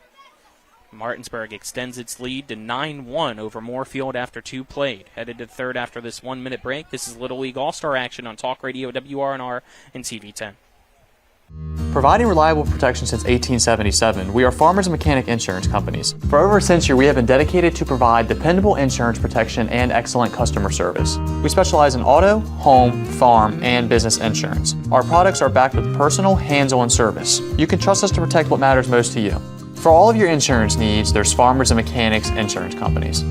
Martinsburg extends its lead to 9-1 over Moorefield after 2 played. Headed to third after this 1-minute break. This is Little League All-Star action on Talk Radio WRNR and TV 10. Providing reliable protection since 1877, we are Farmers and Mechanic Insurance Companies. For over a century, we have been dedicated to provide dependable insurance protection and excellent customer service. We specialize in auto, home, farm, and business insurance. Our products are backed with personal, hands-on service. You can trust us to protect what matters most to you. For all of your insurance needs, there's Farmers and Mechanics Insurance Companies.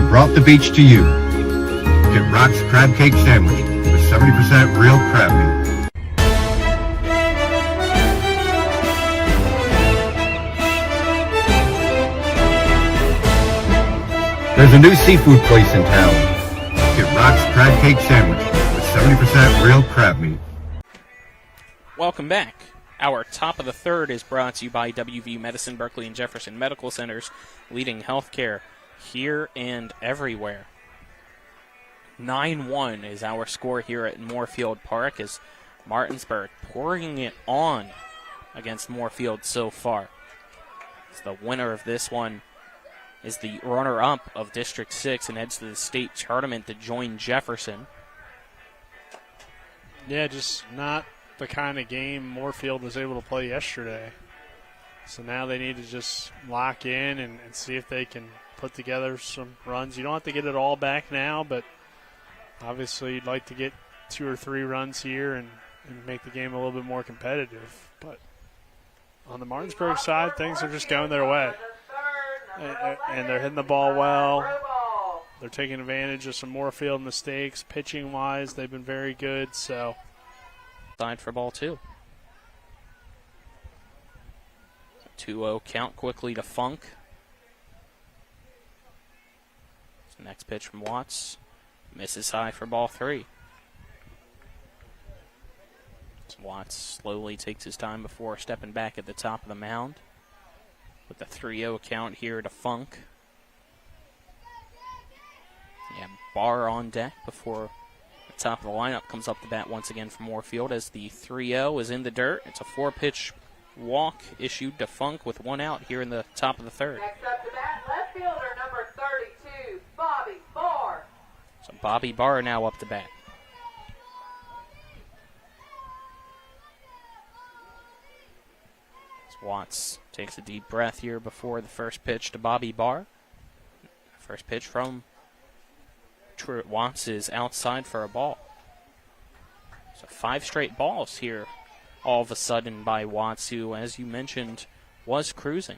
Brought the beach to you. Get Rock's Crab Cake Sandwich with 70% real crab meat. There's a new seafood place in town. Get Rock's Crab Cake Sandwich with 70% real crab meat. Welcome back. Our top of the third is brought to you by WVU Medicine, Berkeley, and Jefferson Medical Centers, leading healthcare here and everywhere. 9-1 is our score here at Moorefield Park as Martinsburg pouring it on against Moorefield so far. So the winner of this one is the runner-up of District 6 and heads to the state tournament to join Jefferson. Yeah, just not the kind of game Moorefield was able to play yesterday. So now they need to just lock in and see if they can put together some runs. You don't have to get it all back now, but obviously you'd like to get 2 or 3 runs here and make the game a little bit more competitive. But on the Martinsburg side, things are just going their way. And they're hitting the ball well. They're taking advantage of some Moorefield mistakes. Pitching-wise, they've been very good. So, side for ball 2. 2-0 count quickly to Funk. Next pitch from Watts. Misses high for ball 3. Watts slowly takes his time before stepping back at the top of the mound. With the 3-0 count here to Funk. Yeah, Barr on deck before the top of the lineup comes up to bat once again for Moorefield as the 3-0 is in the dirt. It's a 4-pitch walk issued to Funk with 1 out here in the top of the third. Next up to bat, left fielder number 32, Bobby Barr. So Bobby Barr now up to bat. Watts takes a deep breath here before the first pitch to Bobby Barr. First pitch from Truett Watts is outside for a ball. So 5 straight balls here all of a sudden by Watts, who, as you mentioned, was cruising.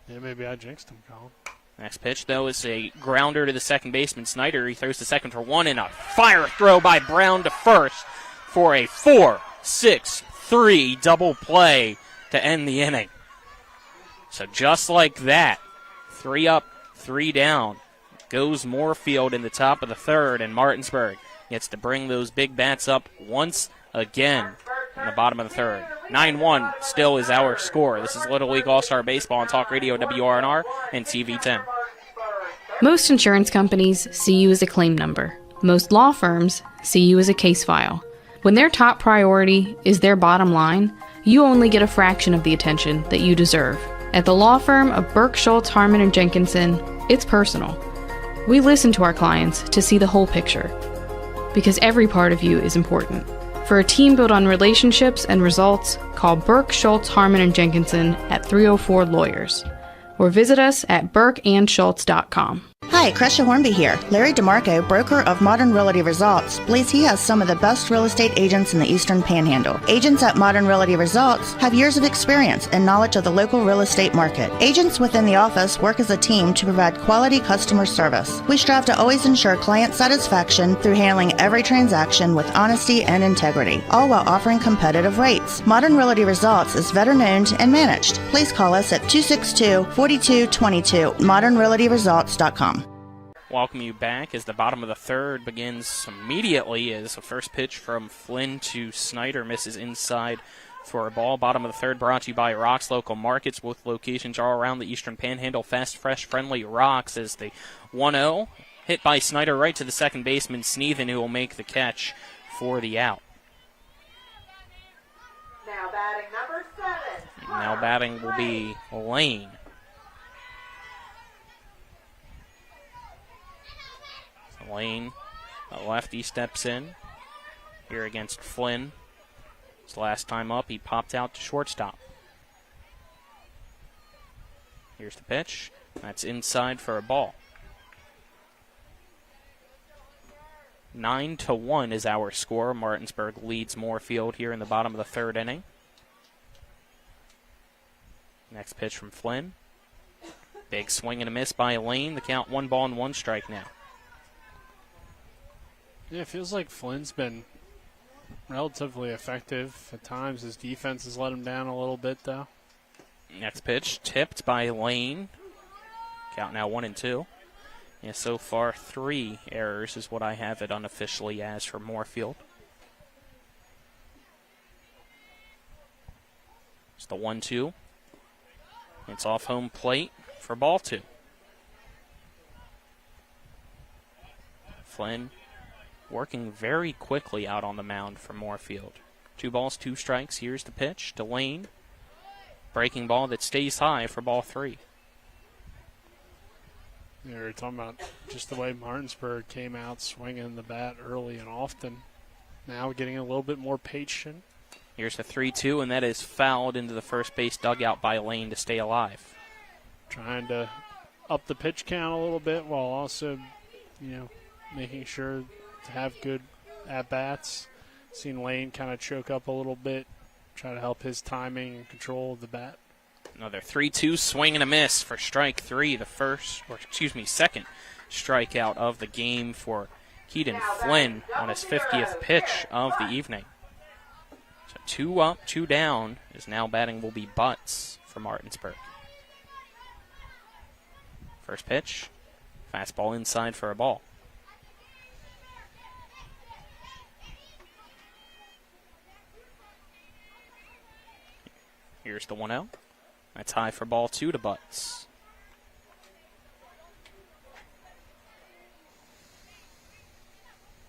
Yeah, maybe I jinxed him, Colin. Next pitch, though, is a grounder to the second baseman, Snyder. He throws to second for 1 and a fire throw by Brown to first for a 4-6-3 double play to end the inning. So just like that, 3 up, 3 down, goes Moorefield in the top of the third, and Martinsburg gets to bring those big bats up once again in the bottom of the third. 9-1 still is our score. This is Little League All-Star Baseball on Talk Radio WRNR and TV 10. Most insurance companies see you as a claim number. Most law firms see you as a case file. When their top priority is their bottom line, you only get a fraction of the attention that you deserve. At the law firm of Burke, Schultz, Harmon & Jenkinson, it's personal. We listen to our clients to see the whole picture, because every part of you is important. For a team built on relationships and results, call Burke, Schultz, Harmon & Jenkinson at 304 Lawyers, or visit us at burkeandschultz.com. Hi, Hi, Crescia Hornby here. Larry DeMarco, broker of Modern Realty Results, believes he has some of the best real estate agents in the Eastern Panhandle. Agents at Modern Realty Results have years of experience and knowledge of the local real estate market. Agents within the office work as a team to provide quality customer service. We strive to always ensure client satisfaction through handling every transaction with honesty and integrity, all while offering competitive rates. Modern Realty Results is veteran-owned and managed. Please call us at 262-4222, modernrealtyresults.com. Welcome you back as the bottom of the third begins immediately as the first pitch from Flynn to Snyder misses inside for a ball. Bottom of the third brought to you by Rocks Local Markets. Both locations are around the Eastern Panhandle. Fast, fresh, friendly Rocks as the 1-0 hit by Snyder right to the second baseman, Sneathen, who will make the catch for the out. Now batting number 7. Now batting will be Lane. Lane, the lefty, steps in here against Flynn. His last time up, he popped out to shortstop. Here's the pitch. That's inside for a ball. 9-1 is our score. Martinsburg leads Moorefield here in the bottom of the third inning. Next pitch from Flynn. Big swing and a miss by Lane. The count 1-1 now. Yeah, it feels like Flynn's been relatively effective. At times his defense has let him down a little bit, though. Next pitch tipped by Lane. Count now 1-2. Yeah, so far 3 errors is what I have it unofficially as for Moorefield. It's the 1-2. It's off home plate for ball 2. Flynn working very quickly out on the mound for Moorefield. 2 balls, 2 strikes. Here's the pitch to Lane. Breaking ball that stays high for ball 3. Yeah, we're talking about just the way Martinsburg came out swinging the bat early and often. Now getting a little bit more patient. Here's the 3-2, and that is fouled into the first base dugout by Lane to stay alive. Trying to up the pitch count a little bit while also, making sure to have good at-bats. Seen Lane kind of choke up a little bit, try to help his timing and control of the bat. Another 3-2 swing and a miss for strike 3, second strikeout of the game for Keaton Flynn on his 50th pitch of the evening. So 2 up, 2 down, as now batting will be Butts for Martinsburg. First pitch, fastball inside for a ball. Here's the 1-0. That's high for ball 2 to Butts.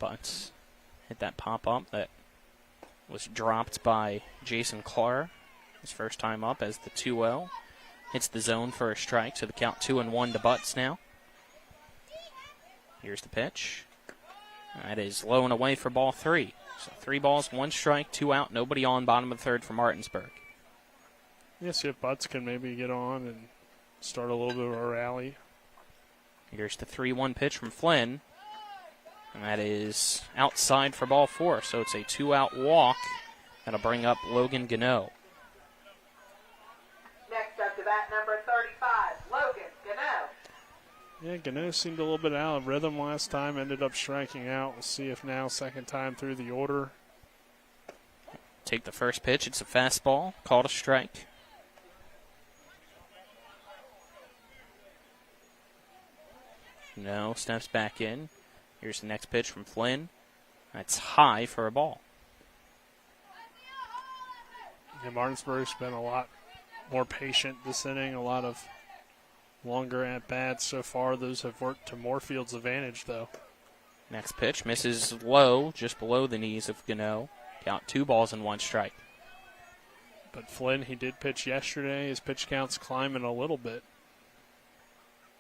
Butts hit that pop-up that was dropped by Jason Clark. His first time up as the 2-0. Hits the zone for a strike, so the count 2-1 to Butts now. Here's the pitch. That is low and away for ball 3. So 3 balls, 1 strike, 2 out, nobody on, bottom of the third for Martinsburg. Yes, if Butts can maybe get on and start a little bit of a rally. Here's the 3-1 pitch from Flynn. And that is outside for ball 4, so it's a 2-out walk. That'll bring up Logan Gano. Next up to bat number 35, Logan Gano. Yeah, Gano seemed a little bit out of rhythm last time, ended up striking out. We'll see if now, second time through the order. Take the first pitch. It's a fastball, called a strike. No, steps back in. Here's the next pitch from Flynn. That's high for a ball. Yeah, Martinsburg's been a lot more patient this inning, a lot of longer at-bats so far. Those have worked to Moorefield's advantage, though. Next pitch misses low, just below the knees of Gano. Count 2 balls and 1 strike. But Flynn, he did pitch yesterday. His pitch count's climbing a little bit.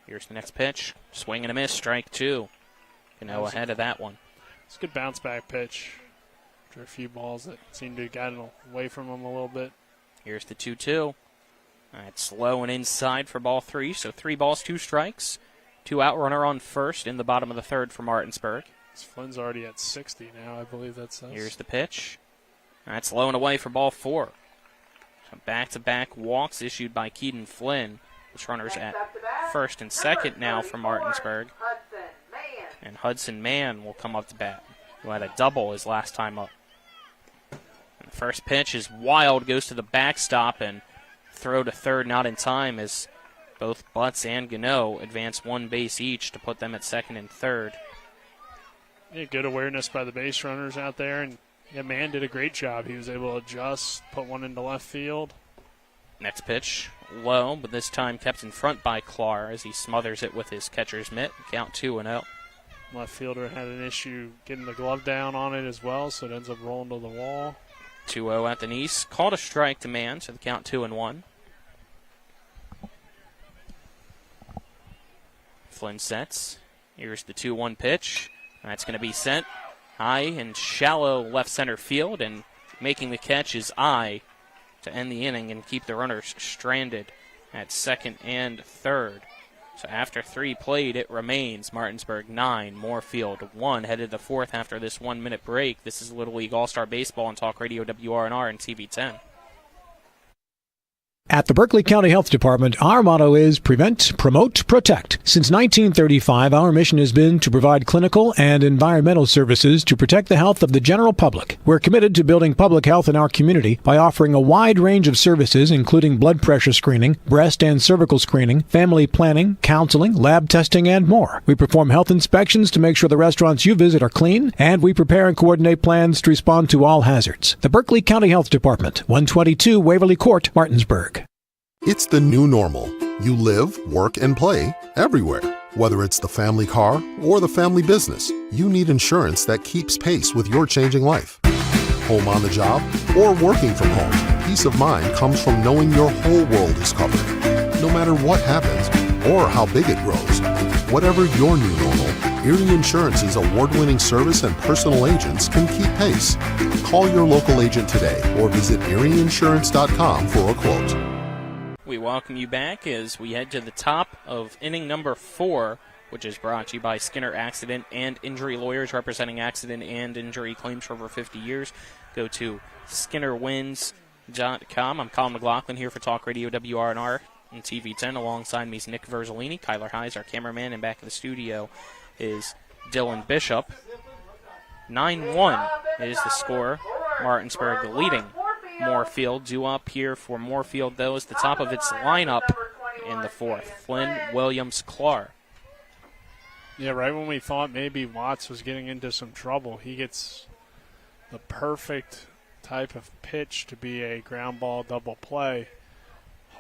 Here's the next pitch. Swing and a miss, strike 2. Gano ahead of that one. It's a good bounce-back pitch after a few balls that seemed to have gotten away from him a little bit. Here's the 2-2. That's low and inside for ball 3, so 3 balls, 2 strikes. Two out, runner on first in the bottom of the third for Martinsburg. Flynn's already at 60 now, I believe that says. Here's the pitch. That's low and away for ball 4. So back-to-back walks issued by Keaton Flynn. Which runners at first and second now for Martinsburg. And Hudson Mann will come up to bat, who had a double his last time up. And the first pitch is wild, goes to the backstop, and throw to third not in time as both Butts and Gano advance one base each to put them at second and third. Yeah, good awareness by the base runners out there, and Mann did a great job. He was able to adjust, put one into left field. Next pitch, low, but this time kept in front by Clark as he smothers it with his catcher's mitt. Count 2-0. Left fielder had an issue getting the glove down on it as well, so it ends up rolling to the wall. 2-0 at the knees. Called a strike to Mann, so the count 2-1. Flynn sets. Here's the 2-1 pitch. That's going to be sent high and shallow left center field, and making the catch is I to end the inning and keep the runners stranded at second and third. So after 3 played, it remains Martinsburg 9, Moorefield 1, headed to 4th after this 1-minute break. This is Little League All-Star Baseball on Talk Radio WRNR and TV 10. At the Berkeley County Health Department, our motto is prevent, promote, protect. Since 1935, our mission has been to provide clinical and environmental services to protect the health of the general public. We're committed to building public health in our community by offering a wide range of services, including blood pressure screening, breast and cervical screening, family planning, counseling, lab testing, and more. We perform health inspections to make sure the restaurants you visit are clean, and we prepare and coordinate plans to respond to all hazards. The Berkeley County Health Department, 122 Waverly Court, Martinsburg. It's the new normal. You live, work, and play everywhere. Whether it's the family car or the family business, you need insurance that keeps pace with your changing life. Home on the job or working from home, peace of mind comes from knowing your whole world is covered. No matter what happens or how big it grows, whatever your new normal, Erie Insurance's award-winning service and personal agents can keep pace. Call your local agent today or visit erieinsurance.com for a quote. We welcome you back as we head to the top of inning number 4, which is brought to you by Skinner Accident and Injury Lawyers, representing accident and injury claims for over 50 years. Go to SkinnerWins.com. I'm Colin McLaughlin here for Talk Radio WRNR and TV 10. Alongside me is Nick Verzolini. Kyler Highs, our cameraman, and back in the studio is Dylan Bishop. 9-1 is the score. Martinsburg leading Moorefield. Due up here for Moorefield, though, is the top of its lineup in the 4th. Flynn, Williams, Clark. Yeah, right when we thought maybe Watts was getting into some trouble, he gets the perfect type of pitch to be a ground ball double play.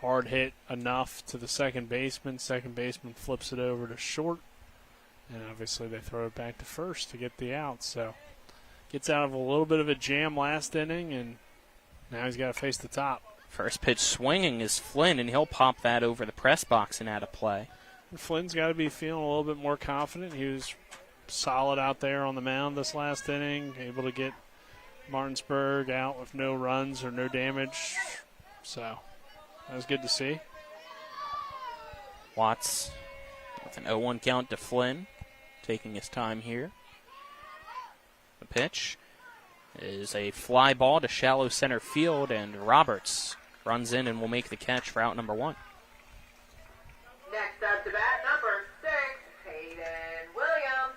Hard hit enough to the second baseman. Second baseman flips it over to short, and obviously they throw it back to first to get the out. So gets out of a little bit of a jam last inning, and now he's got to face the top. First pitch swinging is Flynn, and he'll pop that over the press box and out of play. And Flynn's got to be feeling a little bit more confident. He was solid out there on the mound this last inning, able to get Martinsburg out with no runs or no damage. So that was good to see. Watts with an 0-1 count to Flynn, taking his time here. The pitch is a fly ball to shallow center field, and Roberts runs in and will make the catch for out number 1. Next up to bat, number 6, Hayden Williams.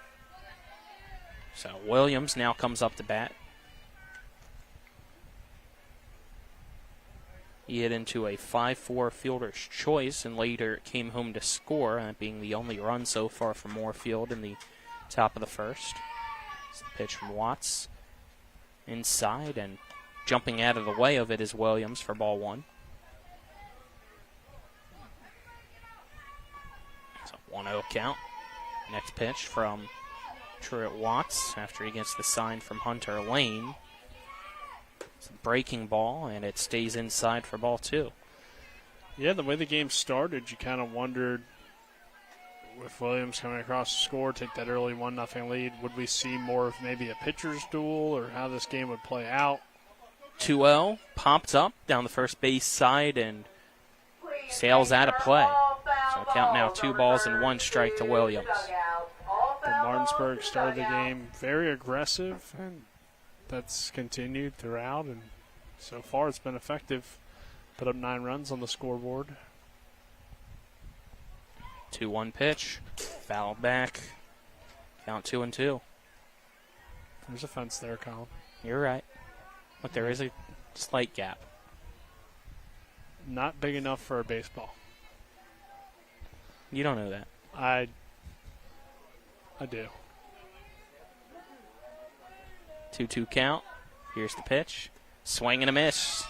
So Williams now comes up to bat. He hit into a 5-4 fielder's choice and later came home to score, that being the only run so far for Moorefield in the top of the first. It's the pitch from Watts. Inside, and jumping out of the way of it is Williams for ball 1. It's a 1-0 count. Next pitch from Truett Watts after he gets the sign from Hunter Lane. It's a breaking ball, and it stays inside for ball 2. Yeah, the way the game started, you kind of wondered with Williams coming across the score, take that early 1-0 lead, would we see more of maybe a pitcher's duel or how this game would play out? 2-0, popped up down the first base side and sails out of play. So Count now 2 balls and 1 strike to Williams. But Martinsburg started the game very aggressive, and that's continued throughout, and so far it's been effective. Put up 9 runs on the scoreboard. 2-1 pitch. Foul back. Count 2-2. There's a fence there, Colin. You're right. But there is a slight gap. Not big enough for a baseball. You don't know that. I do. 2-2 count. Here's the pitch. Swing and a miss.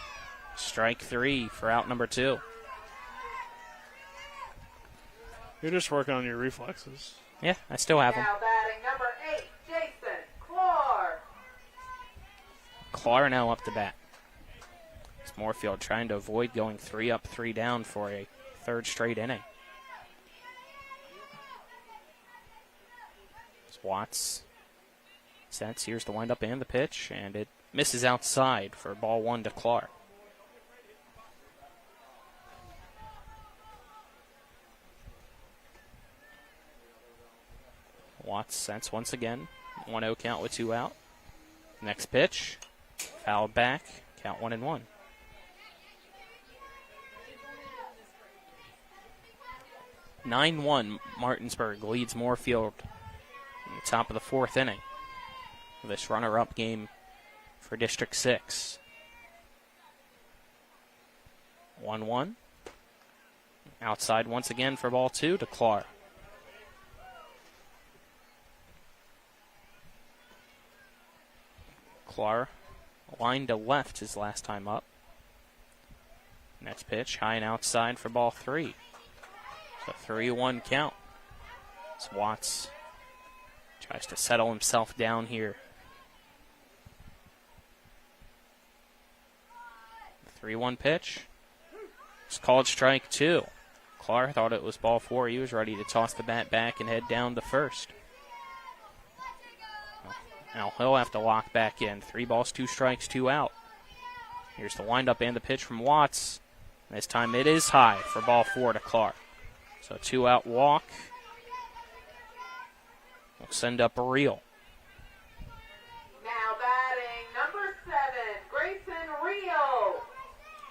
Strike 3 for out number 2. You're just working on your reflexes. Yeah, I still have them. Now batting number 8, Jason Clark. Clark now up to bat. It's Moorefield trying to avoid going 3 up, 3 down for a 3rd straight inning. It's Watts sets. Here's the windup and the pitch, and it misses outside for ball 1 to Clark. Watts sets once again. 1-0 count with 2 out. Next pitch. Fouled back. Count 1-1. (9-1) Martinsburg leads Moorefield in the top of the 4th inning. This runner-up game for District 6. 1-1. Outside once again for ball 2 to Clark. Clark line to left his last time up. Next pitch, high and outside for ball 3. So 3-1 count. As Watts tries to settle himself down here. The 3-1 pitch. It's called strike 2. Clark thought it was ball 4. He was ready to toss the bat back and head down to first. Now he'll have to lock back in. 3 balls, 2 strikes, 2 out. Here's the windup and the pitch from Watts. This time it is high for ball 4 to Clark. So 2 out walk. We'll send up a reel. Now batting number 7, Grayson Reel.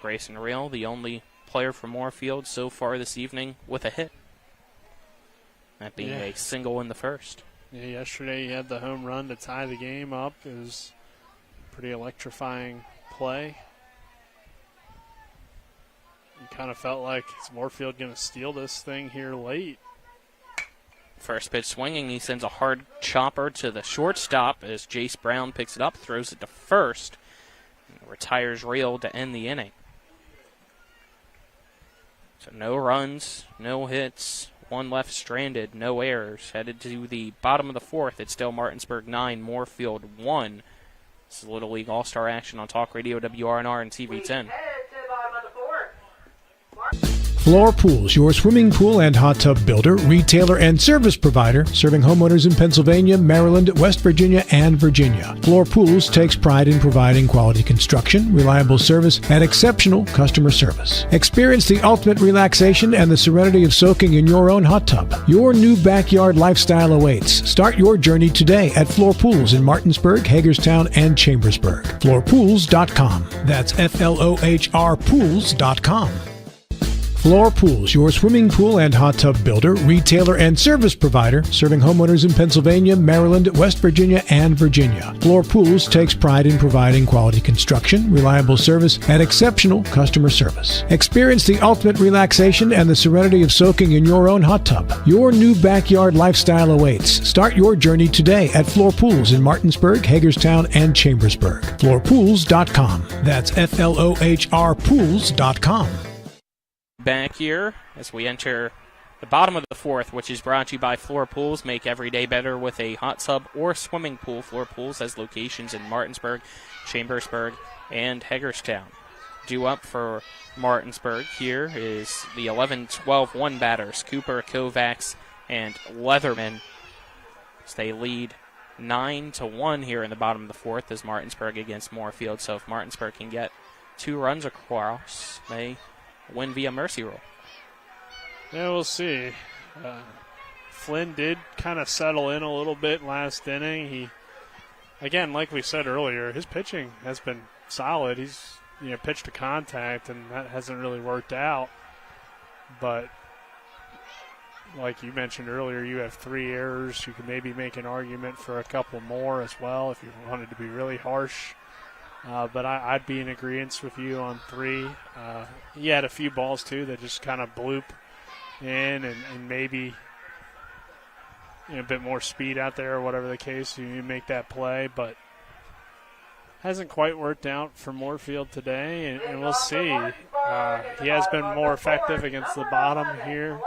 Grayson Reel, the only player from Moorefield so far this evening with a hit. That being a single in the first. Yeah, yesterday he had the home run to tie the game up. It was pretty electrifying play. You kind of felt like, is Moorefield going to steal this thing here late? First pitch swinging, he sends a hard chopper to the shortstop as Jace Brown picks it up, throws it to first, and retires Reel to end the inning. So no runs, no hits, 1 left stranded, no errors. Headed to the bottom of the 4th. It's still Martinsburg 9, Moorefield 1. This is Little League All-Star action on Talk Radio, WRNR, and TV10. Floor Pools, your swimming pool and hot tub builder, retailer, and service provider, serving homeowners in Pennsylvania, Maryland, West Virginia, and Virginia. Floor Pools takes pride in providing quality construction, reliable service, and exceptional customer service. Experience the ultimate relaxation and the serenity of soaking in your own hot tub. Your new backyard lifestyle awaits. Start your journey today at Floor Pools in Martinsburg, Hagerstown, and Chambersburg. FloorPools.com. That's FLOHR Pools.com. Floor Pools, your swimming pool and hot tub builder, retailer, and service provider, serving homeowners in Pennsylvania, Maryland, West Virginia, and Virginia. Floor Pools takes pride in providing quality construction, reliable service, and exceptional customer service. Experience the ultimate relaxation and the serenity of soaking in your own hot tub. Your new backyard lifestyle awaits. Start your journey today at Floor Pools in Martinsburg, Hagerstown, and Chambersburg. FloorPools.com. That's FLOHR Pools.com. Back here as we enter the bottom of the 4th, which is brought to you by Floor Pools. Make every day better with a hot tub or swimming pool. Floor Pools has locations in Martinsburg, Chambersburg, and Hagerstown. Due up for Martinsburg here is the 11-12-1 batters, Cooper, Kovacs, and Leatherman. So they lead 9-1 here in the bottom of the 4th as Martinsburg against Moorefield. So if Martinsburg can get 2 runs across, they win via mercy rule. Yeah, we'll see. Flynn did kind of settle in a little bit last inning. He, again, like we said earlier, his pitching has been solid. He's pitched to contact, and that hasn't really worked out. But like you mentioned earlier, you have 3 errors. You could maybe make an argument for a couple more as well if you wanted to be really harsh. But I'd be in agreement with you on 3. He had a few balls, too, that just kind of bloop in and maybe a bit more speed out there or whatever the case. You make that play, but hasn't quite worked out for Moorefield today, and we'll see. He has been more effective against the bottom here.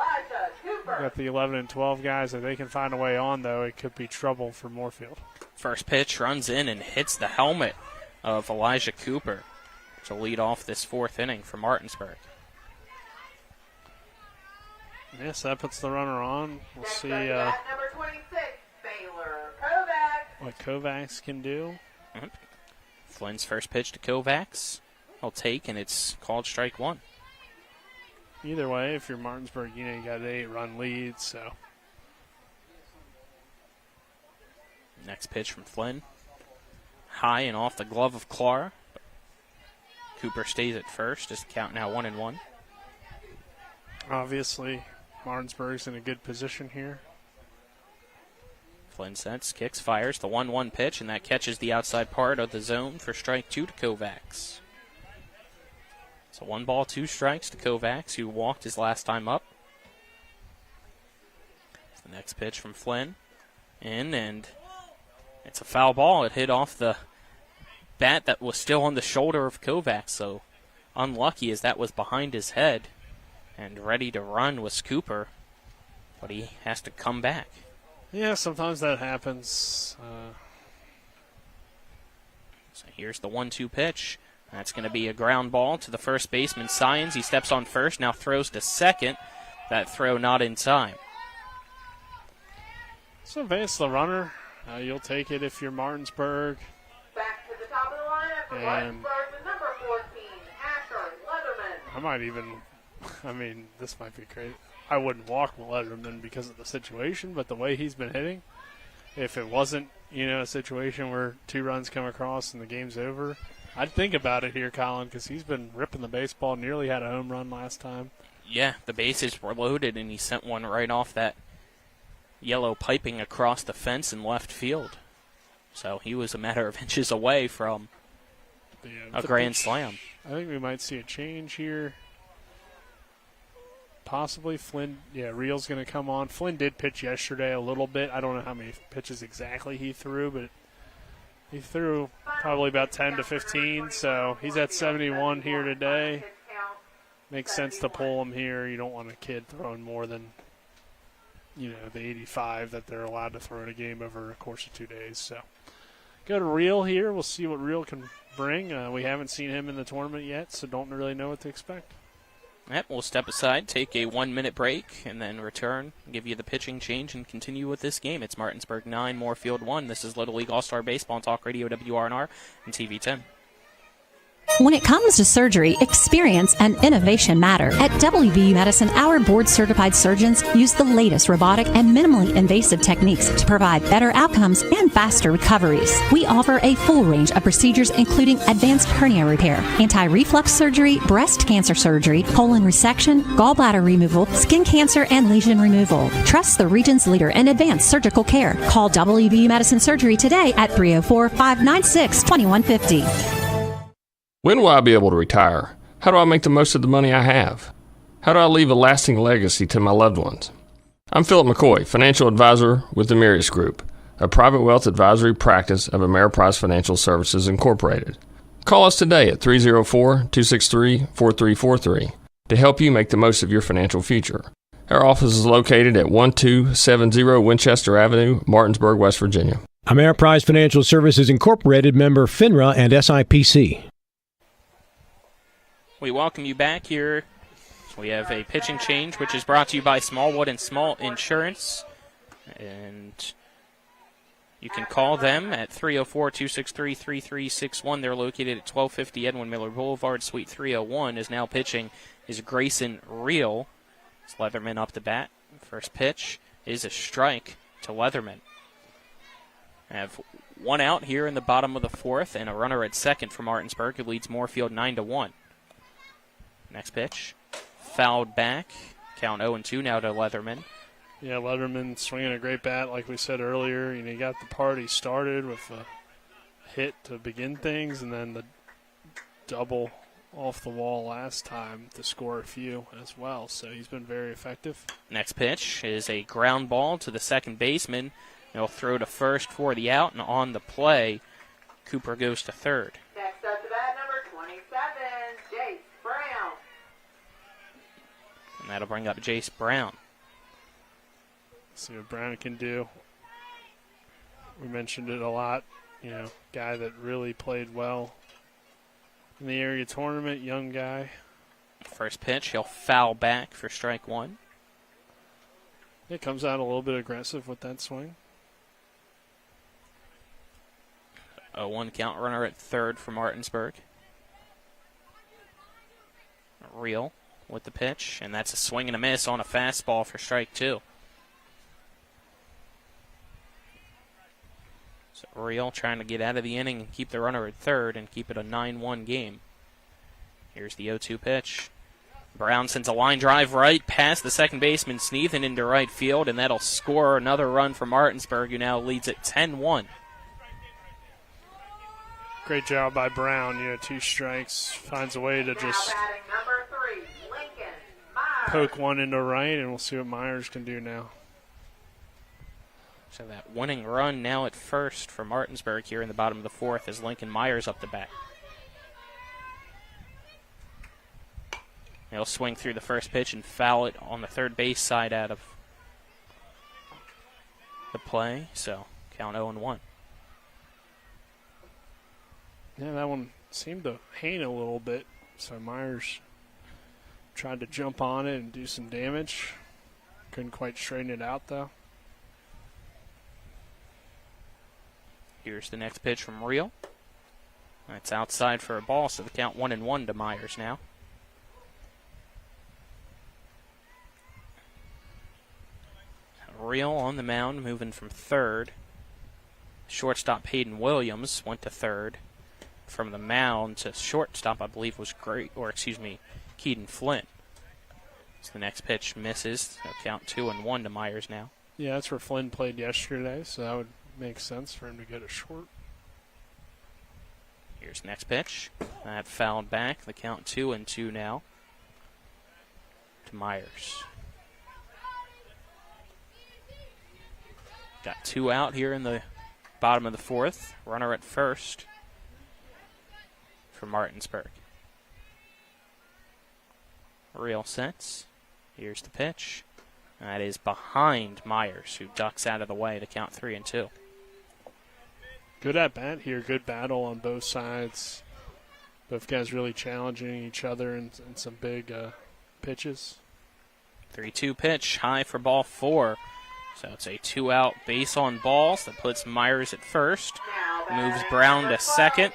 We've got the 11 and 12 guys. If they can find a way on, though, it could be trouble for Moorefield. First pitch runs in and hits the helmet of Elijah Cooper to lead off this 4th inning for Martinsburg. Yes, that puts the runner on. We'll see Number 26, Baylor Kovacs. what Kovacs can do. Mm-hmm. Flynn's first pitch to Kovacs. He'll take, and it's called strike 1. Either way, if you're Martinsburg, you got an 8-run lead, so. Next pitch from Flynn. High and off the glove of Clara. Cooper stays at first. Is the count now 1-1. Obviously, Martinsburg's in a good position here. Flynn sets, kicks, fires the 1-1 pitch, and that catches the outside part of the zone for strike 2 to Kovacs. So 1 ball, 2 strikes to Kovacs, who walked his last time up. The next pitch from Flynn. And it's a foul ball. It hit off the bat that was still on the shoulder of Kovacs, so unlucky as that was behind his head. And ready to run was Cooper, but he has to come back. Yeah, sometimes that happens. So here's the 1-2 pitch. That's going to be a ground ball to the first baseman, Science. He steps on first, now throws to second. That throw not in time. So advance the runner. You'll take it if you're Martinsburg. Back to the top of the lineup for Martinsburg, the number 14, Asher Leatherman. This might be crazy. I wouldn't walk Leatherman because of the situation, but the way he's been hitting, if it wasn't, a situation where 2 runs come across and the game's over, I'd think about it here, Colin, because he's been ripping the baseball, nearly had a home run last time. Yeah, the bases were loaded, and he sent one right off that yellow piping across the fence in left field. So he was a matter of inches away from a grand slam. I think we might see a change here. Possibly Flynn, Real's going to come on. Flynn did pitch yesterday a little bit. I don't know how many pitches exactly he threw, but he threw probably about 10 to 15, so he's at 71 here today. Makes sense to pull him here. You don't want a kid throwing more than, the 85 that they're allowed to throw in a game over a course of 2 days. So go to Real here. We'll see what Real can bring. We haven't seen him in the tournament yet, so don't really know what to expect. Yep, we'll step aside, take a 1-minute break, and then return, give you the pitching change, and continue with this game. It's Martinsburg 9, Moorefield 1. This is Little League All-Star Baseball on Talk Radio, WRNR, and TV 10. When it comes to surgery, experience and innovation matter. At WVU Medicine, our board-certified surgeons use the latest robotic and minimally invasive techniques to provide better outcomes and faster recoveries. We offer a full range of procedures, including advanced hernia repair, anti-reflux surgery, breast cancer surgery, colon resection, gallbladder removal, skin cancer, and lesion removal. Trust the region's leader in advanced surgical care. Call WVU Medicine Surgery today at 304-596-2150. When will I be able to retire? How do I make the most of the money I have? How do I leave a lasting legacy to my loved ones? I'm Philip McCoy, financial advisor with the Mirius Group, a private wealth advisory practice of Ameriprise Financial Services Incorporated. Call us today at 304-263-4343 to help you make the most of your financial future. Our office is located at 1270 Winchester Avenue, Martinsburg, West Virginia. Ameriprise Financial Services Incorporated, member FINRA and SIPC. We welcome you back here. We have a pitching change, which is brought to you by Smallwood and Small Insurance. And you can call them at 304-263-3361. They're located at 1250 Edwin Miller Boulevard. Suite 301 is now pitching is Grayson Reel. It's Leatherman up to bat. First pitch is a strike to Leatherman. Have one out here in the bottom of the fourth and a runner at second for Martinsburg, who leads Moorefield 9-1. Next pitch, fouled back. Count 0-2 now to Leatherman. Yeah, Leatherman swinging a great bat, like we said earlier. He got the party started with a hit to begin things, and then the double off the wall last time to score a few as well. So he's been very effective. Next pitch is a ground ball to the second baseman. He'll throw to first for the out, and on the play, Cooper goes to third. Next up to bat, number 27, Jace Brown. And that'll bring up Jace Brown. See what Brown can do. We mentioned it a lot. Guy that really played well in the area tournament, young guy. First pitch, he'll foul back for strike one. It comes out a little bit aggressive with that swing. 0-1 count, runner at third for Martinsburg. Real with the pitch, and that's a swing and a miss on a fastball for strike two. So Real trying to get out of the inning and keep the runner at third and keep it a 9-1 game. Here's the 0-2 pitch. Brown sends a line drive right past the second baseman Sneath and into right field, and that'll score another run for Martinsburg, who now leads at 10-1. Great job by Brown. 2 strikes. Finds a way to just Number 3, Lincoln Myers. poke one into right, and we'll see what Myers can do now. So that winning run now at first for Martinsburg here in the bottom of the fourth as Lincoln Myers up the bat. He'll swing through the first pitch and foul it on the third base side out of the play. So count 0-1. Yeah, that one seemed to hang a little bit. So Myers tried to jump on it and do some damage. Couldn't quite straighten it out, though. Here's the next pitch from Real. That's outside for a ball, so the count 1-1 to Myers now. Real on the mound, moving from third. Shortstop Hayden Williams went to third. From the mound to shortstop, I believe, was Keaton Flint. So the next pitch misses. So count 2-1 to Myers now. Yeah, that's where Flynn played yesterday, so that would make sense for him to get a short. Here's the next pitch. That fouled back. The count 2-2 now to Myers. Got 2 out here in the bottom of the fourth. Runner at first for Martinsburg. Real sets. Here's the pitch. That is behind Myers, who ducks out of the way to count 3-2. Good at bat here. Good battle on both sides. Both guys really challenging each other in some big pitches. 3-2 pitch, high for ball 4. So it's a 2-out base on balls that puts Myers at first. Moves Brown to second.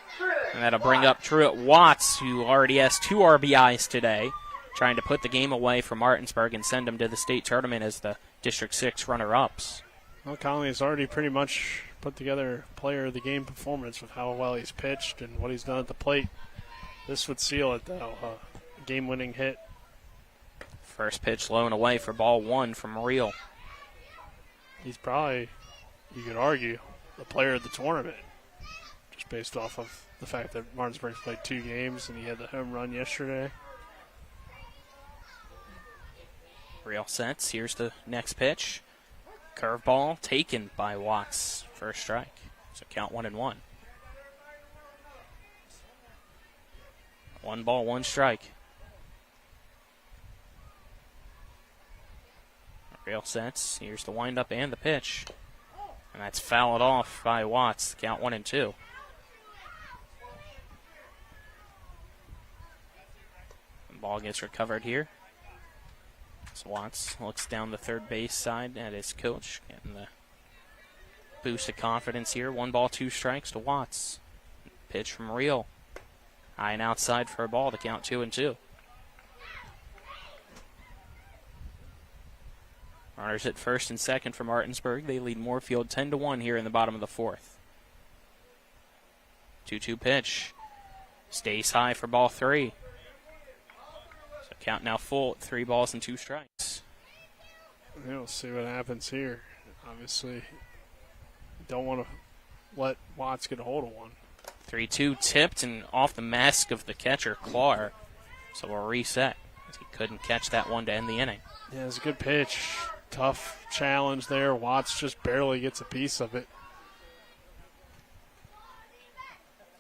And that'll bring up Truett Watts, who already has 2 RBIs today, trying to put the game away for Martinsburg and send them to the state tournament as the District 6 runner-ups. Well, Conley has already pretty much put together player of the game performance with how well he's pitched and what he's done at the plate. This would seal it, though. Game-winning hit. First pitch low and away for ball 1 from Real. He's probably, you could argue, the player of the tournament, just based off of the fact that Martinsburg's played 2 games and he had the home run yesterday. Real sets. Here's the next pitch. Curveball taken by Watts. First strike. So count 1-1. 1 ball, 1 strike. Real sets. Here's the windup and the pitch. And that's fouled off by Watts. Count 1-2. The ball gets recovered here. So Watts looks down the third base side at his coach, getting the boost of confidence here. 1 ball, 2 strikes to Watts. Pitch from Real. High and outside for a ball to count 2-2. Runners at first and second for Martinsburg. They lead Moorefield 10-1 here in the bottom of the fourth. 2-2 pitch. Stays high for ball 3. So count now full at 3 balls and 2 strikes. We'll see what happens here. Obviously, don't want to let Watts get a hold of one. 3-2 tipped and off the mask of the catcher, Clark. So we'll reset. He couldn't catch that one to end the inning. Yeah, it's a good pitch. Tough challenge there. Watts just barely gets a piece of it.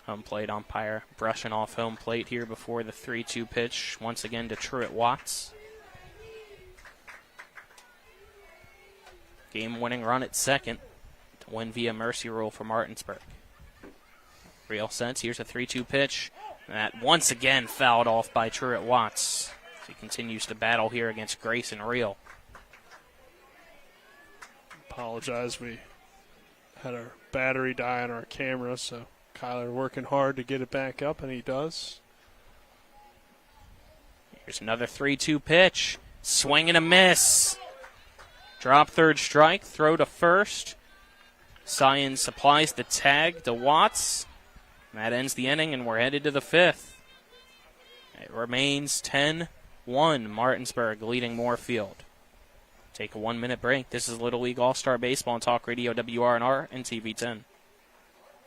Home plate umpire brushing off home plate here before the 3-2 pitch. Once again to Truett Watts. Game-winning run at second to win via mercy rule for Martinsburg. Real sense. Here's a 3-2 pitch. That once again fouled off by Truett Watts. He continues to battle here against Grayson Reel. Apologize, we had our battery die on our camera, so Kyler working hard to get it back up, and he does. Here's another 3-2 pitch. Swing and a miss. Drop third strike, throw to first. Sion supplies the tag to Watts. That ends the inning, and we're headed to the fifth. It remains 10-1, Martinsburg leading Moorefield. Take a 1-minute break. This is Little League All-Star Baseball on Talk Radio WRNR and TV10.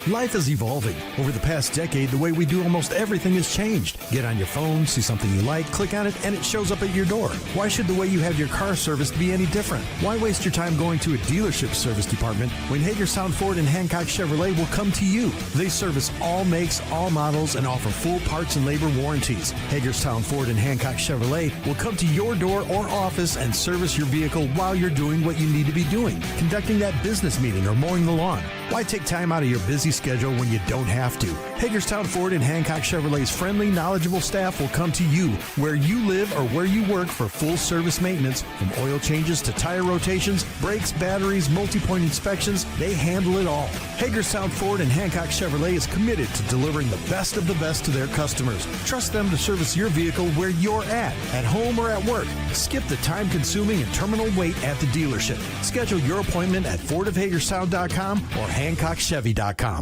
Life is evolving. Over the past decade, the way we do almost everything has changed. Get on your phone, see something you like, click on it, and it shows up at your door. Why should the way you have your car serviced be any different? Why waste your time going to a dealership service department when Hagerstown Ford and Hancock Chevrolet will come to you? They service all makes, all models, and offer full parts and labor warranties. Hagerstown Ford and Hancock Chevrolet will come to your door or office and service your vehicle while you're doing what you need to be doing, conducting that business meeting or mowing the lawn. Why take time out of your busy schedule when you don't have to? Hagerstown Ford and Hancock Chevrolet's friendly, knowledgeable staff will come to you where you live or where you work for full service maintenance, from oil changes to tire rotations, brakes, batteries, multi-point inspections. They handle it all. Hagerstown Ford and Hancock Chevrolet is committed to delivering the best of the best to their customers. Trust them to service your vehicle where you're at home or at work. Skip the time-consuming and terminal wait at the dealership. Schedule your appointment at FordofHagerstown.com or HancockChevy.com.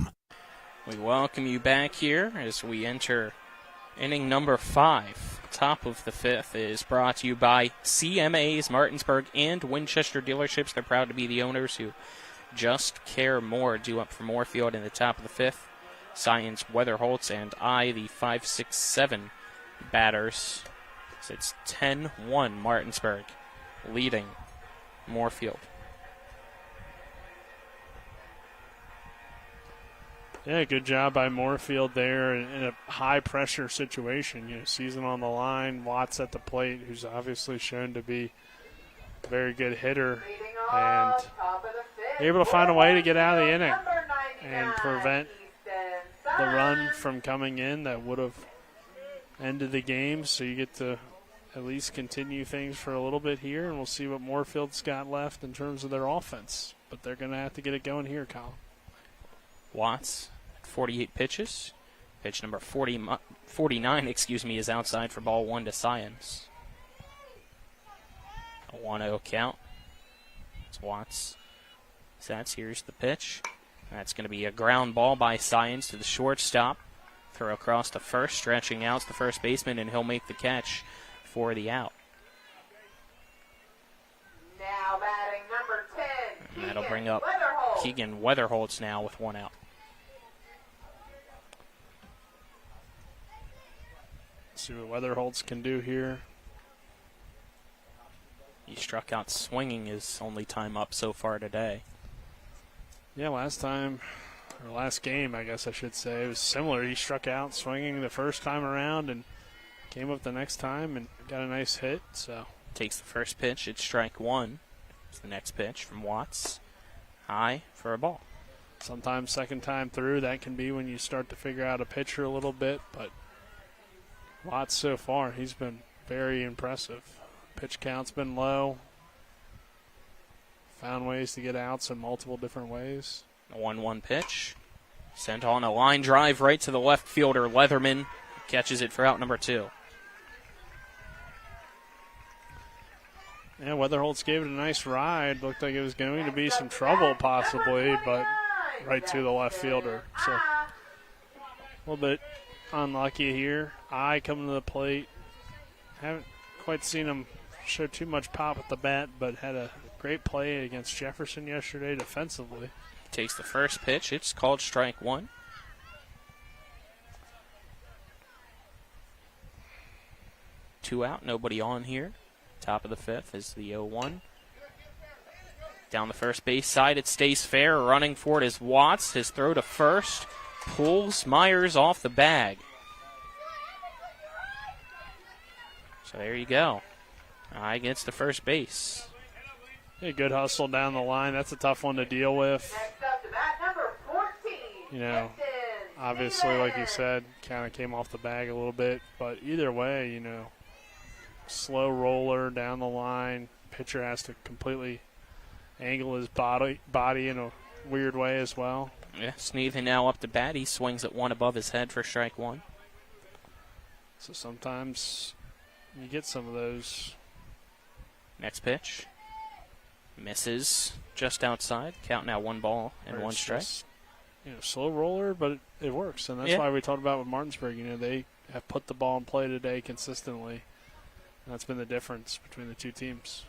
We welcome you back here as we enter inning number 5. Top of the fifth is brought to you by CMA's Martinsburg and Winchester dealerships. They're proud to be the owners who just care more. Due up for Moorefield in the top of the fifth. Science Weatherholtz and I, the 5-6-7 batters. So it's 10-1 Martinsburg leading Moorefield. Yeah, good job by Moorefield there in a high-pressure situation. You know, season on the line, Watts at the plate, who's obviously shown to be a very good hitter, and able to find a way to get out of the inning and prevent the run from coming in that would have ended the game. So you get to at least continue things for a little bit here, and we'll see what Moorefield's got left in terms of their offense. But they're going to have to get it going here, Kyle. Watts, 48 pitches. Pitch number 49, is outside for ball 1 to Science. A 1-0 count. It's Watts. Here's the pitch. That's going to be a ground ball by Science to the shortstop. Throw across to first, stretching out to the first baseman, and he'll make the catch for the out. Now batting number 10, and that'll bring up Keegan Weatherholtz now with 1 out. See what Weatherholtz can do here. He struck out swinging his only time up so far today. Yeah, last game, I guess I should say, it was similar. He struck out swinging the first time around and came up the next time and got a nice hit. So takes the first pitch. It's strike 1. It's the next pitch from Watts. High for a ball. Sometimes second time through, that can be when you start to figure out a pitcher a little bit, but Watts so far, he's been very impressive. Pitch count's been low. Found ways to get outs in multiple different ways. A 1-1 pitch. Sent on a line drive right to the left fielder. Leatherman catches it for out number 2. Yeah, Weatherholtz gave it a nice ride. Looked like it was going to be some trouble possibly, but right to the left fielder. So a little bit unlucky here. Eye coming to the plate. Haven't quite seen him show too much pop with the bat, but had a great play against Jefferson yesterday defensively. Takes the first pitch. It's called strike one. Two out, nobody on here. Top of the fifth is the 0-1. Down the first base side, it stays fair. Running for it is Watts. His throw to first pulls Myers off the bag. So there you go. Eye gets to first base. A good hustle down the line. That's a tough one to deal with. You know, obviously, like you said, kind of came off the bag a little bit. But either way, you know, slow roller down the line. Pitcher has to completely angle his body in a weird way as well. Yeah, Sneathen now up to bat. He swings at one above his head for strike one. So sometimes you get some of those. Next pitch. Misses just outside. Count now 1 ball and 1 strike. Just, you know, slow roller, but it works. And that's why we talked about with Martinsburg. You know, they have put the ball in play today consistently. And that's been the difference between the two teams.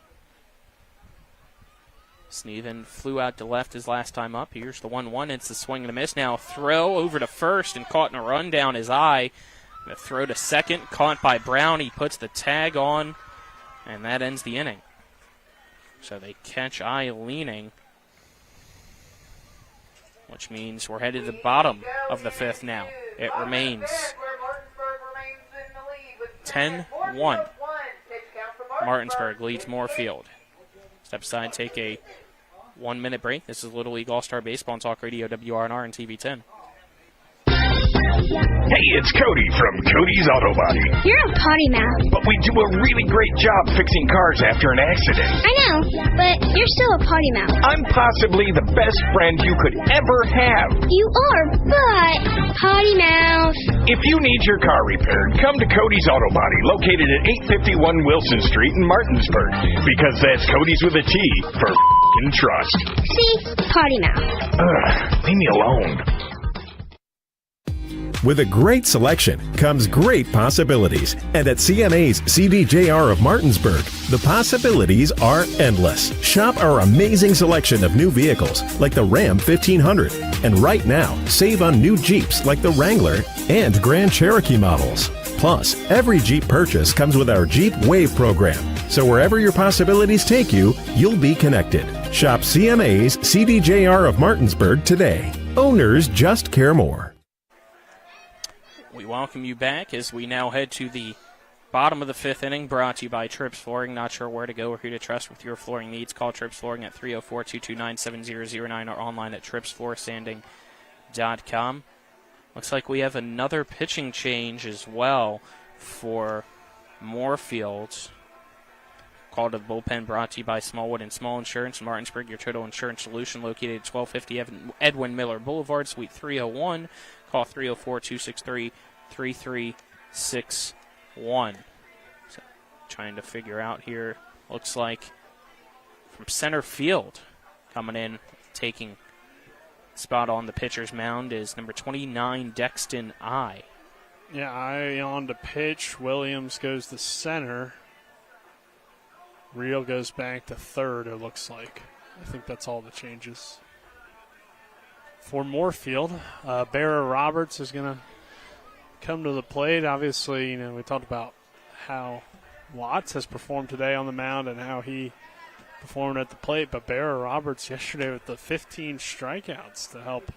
Sneathen flew out to left his last time up. Here's the 1-1. It's the swing and a miss. Now throw over to first and caught in a run down his eye. The throw to second, caught by Brown. He puts the tag on, and that ends the inning. So they catch Eye leaning, which means we're headed to the bottom of the fifth now. It remains 10-1. Martinsburg leads Moorefield. Step aside, take a 1-minute break. This is Little League All-Star Baseball on Talk Radio, WRNR, and TV 10. Hey, it's Cody from Cody's Auto Body. You're a potty mouth. But we do a really great job fixing cars after an accident. I know, but you're still a potty mouth. I'm possibly the best friend you could ever have. You are, but potty mouth. If you need your car repaired, come to Cody's Auto Body, located at 851 Wilson Street in Martinsburg. Because that's Cody's with a T for f***ing trust. See? Potty mouth. Leave me alone. With a great selection comes great possibilities. And at CMA's CDJR of Martinsburg, the possibilities are endless. Shop our amazing selection of new vehicles like the Ram 1500. And right now, save on new Jeeps like the Wrangler and Grand Cherokee models. Plus, every Jeep purchase comes with our Jeep Wave program. So wherever your possibilities take you, you'll be connected. Shop CMA's CDJR of Martinsburg today. Owners just care more. We welcome you back as we now head to the bottom of the fifth inning, brought to you by Trips Flooring. Not sure where to go or who to trust with your flooring needs? Call Trips Flooring at 304-229-7009 or online at tripsfloorsanding.com. Looks like we have another pitching change as well for Moorefield. Call to the bullpen brought to you by Smallwood and Small Insurance. Martinsburg, your total insurance solution, located at 1250 Edwin Miller Boulevard, Suite 301. Call 304-263-3361. So, trying to figure out here. Looks like from center field coming in, taking spot on the pitcher's mound is number 29, Dexton Eye. Yeah, Eye on to pitch. Williams goes to center. Reel goes back to third, it looks like. I think that's all the changes. For Moorefield, Bearer Roberts is going to come to the plate. Obviously, you know, we talked about how Watts has performed today on the mound and how he performed at the plate, but Bearer Roberts yesterday with the 15 strikeouts to help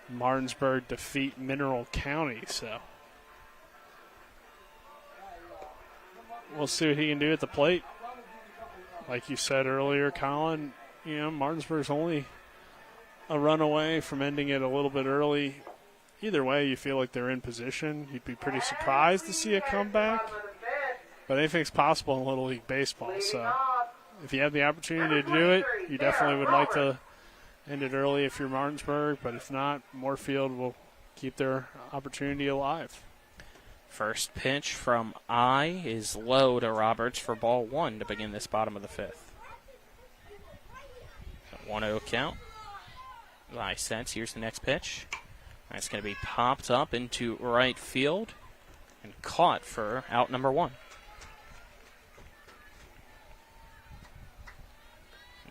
Martinsburg defeat Mineral County. So we'll see what he can do at the plate. Like you said earlier, Colin, you know, Martinsburg's only a run away from ending it a little bit early. Either way, you feel like they're in position. You'd be pretty surprised to see a comeback, but anything's possible in Little League Baseball. So if you have the opportunity to do it, you definitely would like to end it early if you're Martinsburg, but if not, Moorefield will keep their opportunity alive. First pitch from I is low to Roberts for ball 1 to begin this bottom of the 5th. 1-0 count. I sense. Here's the next pitch. That's going to be popped up into right field and caught for out number 1.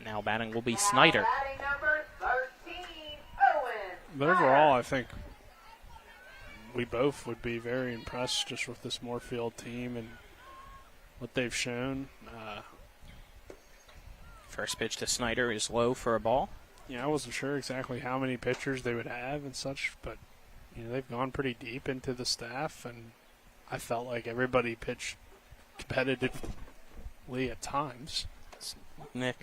Now batting will be Snyder. But overall, I think we both would be very impressed just with this Moorefield team and what they've shown. First pitch to Snyder is low for a ball. Yeah, I wasn't sure exactly how many pitchers they would have and such, but they've gone pretty deep into the staff, and I felt like everybody pitched competitively at times. Nick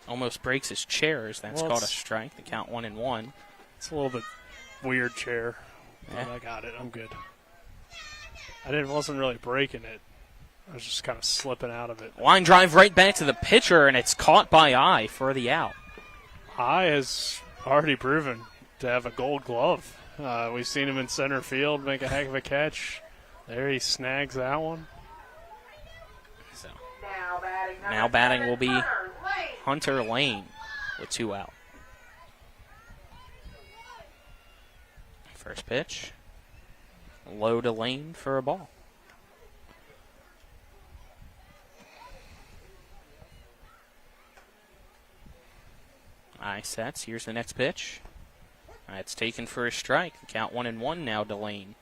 almost breaks his chair as that's called a strike. The count 1-1. It's a little bit weird chair, but I got it. I'm good. I wasn't really breaking it. I was just kind of slipping out of it. Line drive right back to the pitcher, and it's caught by I for the out. I has already proven to have a gold glove. We've seen him in center field make a heck of a catch. There he snags that one. So now batting will be Hunter Lane with 2 out. First pitch, low to Lane for a ball. I sets. Here's the next pitch. It's taken for a strike. The count 1-1 now to Lane.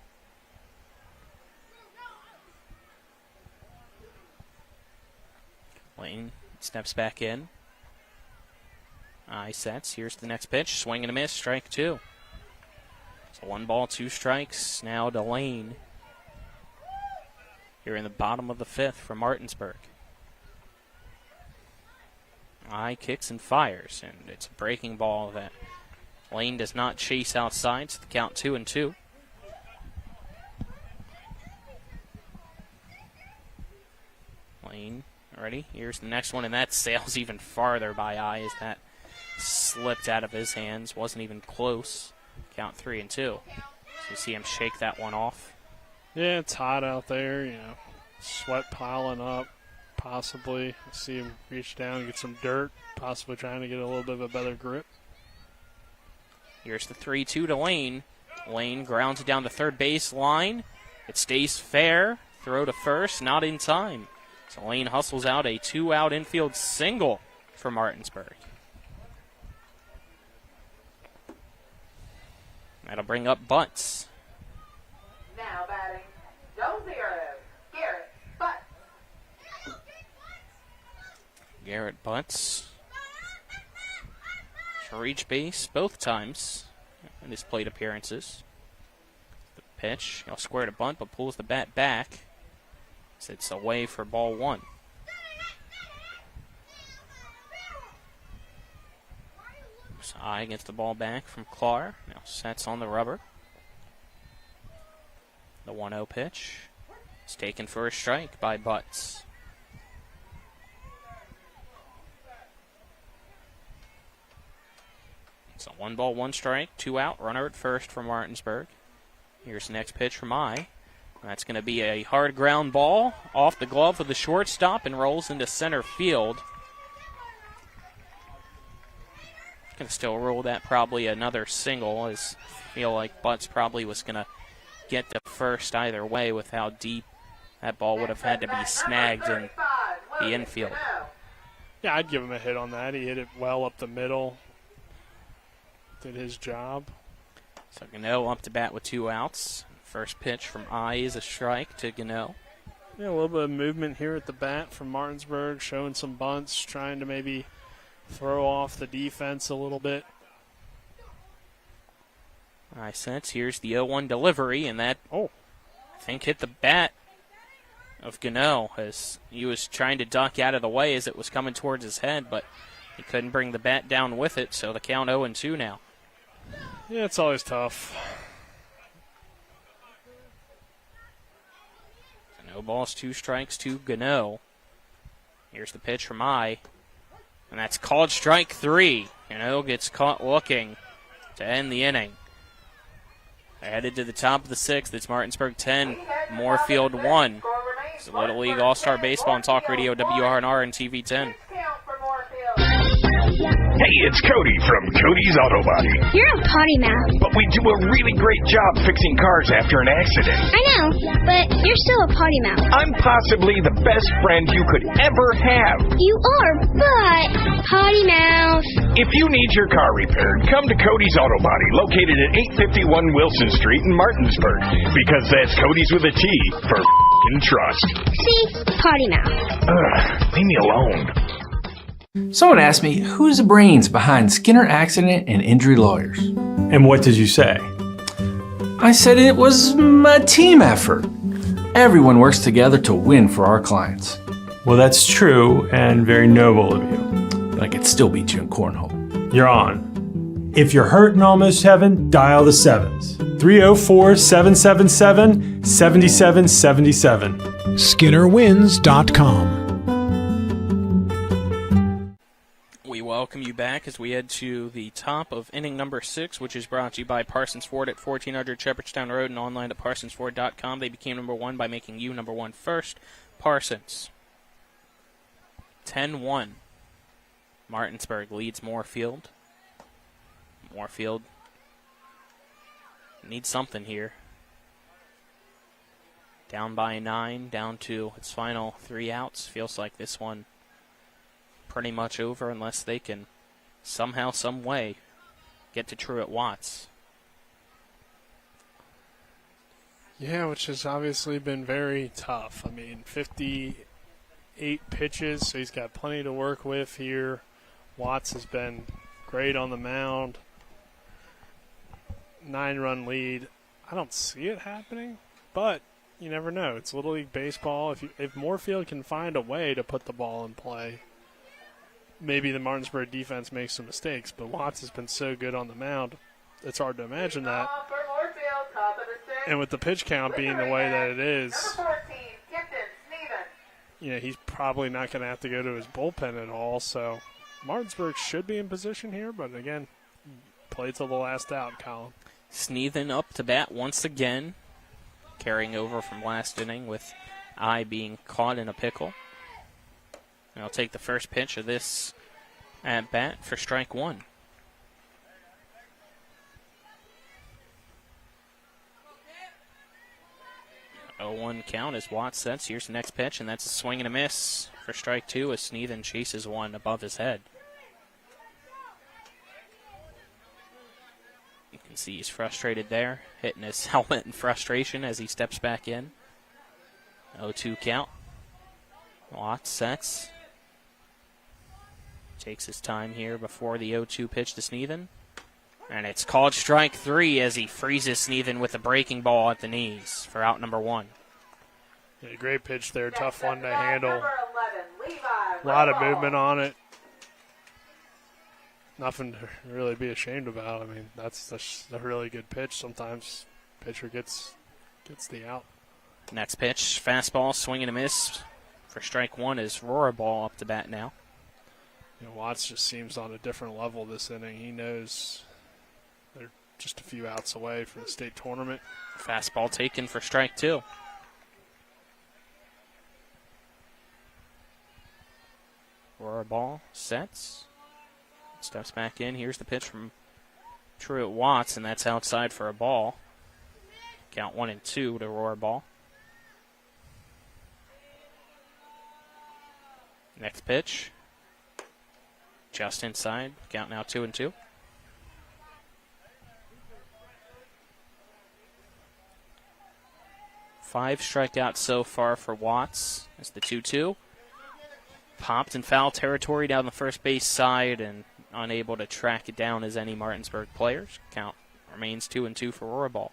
Lane steps back in. I sets. Here's the next pitch. Swing and a miss. Strike 2. So 1 ball, 2 strikes. Now to Lane. Here in the bottom of the 5th for Martinsburg. I kicks and fires, and it's a breaking ball that Lane does not chase outside, so the count 2-2. Lane, ready? Here's the next one, and that sails even farther by I as that slipped out of his hands. Wasn't even close. Count 3-2. So you see him shake that one off. Yeah, it's hot out there, sweat piling up. Possibly see him reach down and get some dirt, possibly trying to get a little bit of a better grip. Here's the 3-2 to Lane. Lane grounds it down the third base line. It stays fair. Throw to first, not in time. So Lane hustles out a 2-out infield single for Martinsburg. That'll bring up Butts. Now batting, 0-0, Garrett Butts. Garrett Butts to reach base both times in his plate appearances. The pitch, he'll square to bunt, but pulls the bat back. So it's away for ball 1. So I gets the ball back from Clark. Now sets on the rubber. The 1-0 pitch is taken for a strike by Butts. So 1 ball, 1 strike, 2 out, runner at first for Martinsburg. Here's the next pitch from I. That's going to be a hard ground ball off the glove of the shortstop and rolls into center field. Going to still rule that probably another single, as I feel like Butts probably was going to get to first either way with how deep that ball would have had to be snagged in the infield. Yeah, I'd give him a hit on that. He hit it well up the middle. Did his job. So Gano up to bat with 2 outs. First pitch from I is a strike to Gano. Yeah, a little bit of movement here at the bat from Martinsburg, showing some bunts, trying to maybe throw off the defense a little bit. I sense here's the 0-1 delivery, and that, I think hit the bat of Gano as he was trying to duck out of the way as it was coming towards his head, but he couldn't bring the bat down with it, so the count 0-2 now. Yeah, it's always tough. So no balls, 2 strikes to Gano. Here's the pitch from I, and that's called strike 3. Gano gets caught looking to end the inning. They're headed to the top of the 6th. It's Martinsburg 10, Moorefield 1. It's Little League All-Star Baseball on Talk Radio, WRNR, and TV10. Hey, it's Cody from Cody's Auto Body. You're a potty mouth. But we do a really great job fixing cars after an accident. I know, but you're still a potty mouth. I'm possibly the best friend you could ever have. You are, but potty mouth. If you need your car repaired, come to Cody's Auto Body, located at 851 Wilson Street in Martinsburg. Because that's Cody's with a T for f***ing trust. See? Potty mouth. Leave me alone. Someone asked me, who's the brains behind Skinner Accident and Injury Lawyers? And what did you say? I said it was a team effort. Everyone works together to win for our clients. Well, that's true and very noble of you. But I could still beat you in cornhole. You're on. If you're hurt and almost heaven, dial the 7s. 304-777-7777. SkinnerWins.com. We welcome you back as we head to the top of inning number 6, which is brought to you by Parsons Ford at 1400 Shepherdstown Road and online at parsonsford.com. They became number 1 by making you number 1 first. Parsons. 10-1. Martinsburg leads Moorefield. Moorefield needs something here. Down by 9, down to its final 3 outs. Feels like this one pretty much over unless they can somehow, some way get to Truett Watts. Yeah, which has obviously been very tough. I mean, 58 pitches, so he's got plenty to work with here. Watts has been great on the mound. 9-run lead. I don't see it happening, but you never know. It's Little League Baseball. If Moorefield can find a way to put the ball in play, maybe the Martinsburg defense makes some mistakes, but Watts has been so good on the mound, it's hard to imagine that. And with the pitch count being the way that it is, he's probably not going to have to go to his bullpen at all. So Martinsburg should be in position here, but again, play till the last out, Colin. Sneathen up to bat once again, carrying over from last inning with eye being caught in a pickle. And I'll take the first pitch of this at bat for strike 1. 0-1 count as Watts sets. Here's the next pitch, and that's a swing and a miss for strike 2 as Sneathen chases one above his head. You can see he's frustrated there, hitting his helmet in frustration as he steps back in. 0-2 count. Watts sets. Takes his time here before the 0-2 pitch to Sneathen. And it's called strike 3 as he freezes Sneathen with a breaking ball at the knees for out number 1. Yeah, great pitch there. Tough one to handle. A lot of movement on it. Nothing to really be ashamed about. I mean, that's a really good pitch. Sometimes pitcher gets the out. Next pitch, fastball, swing and a miss for strike 1 is Rohrball up to bat now. Watts just seems on a different level this inning. He knows they're just a few outs away from the state tournament. Fastball taken for strike 2. Rohrball sets. Steps back in. Here's the pitch from Truett Watts, and that's outside for a ball. Count 1-2 to Rohrball. Next pitch. Just inside. Count now 2-2. Five strikeouts so far for Watts. That's the 2-2. Popped in foul territory down the first base side and unable to track it down as any Martinsburg players. Count remains 2-2 for Rohrball.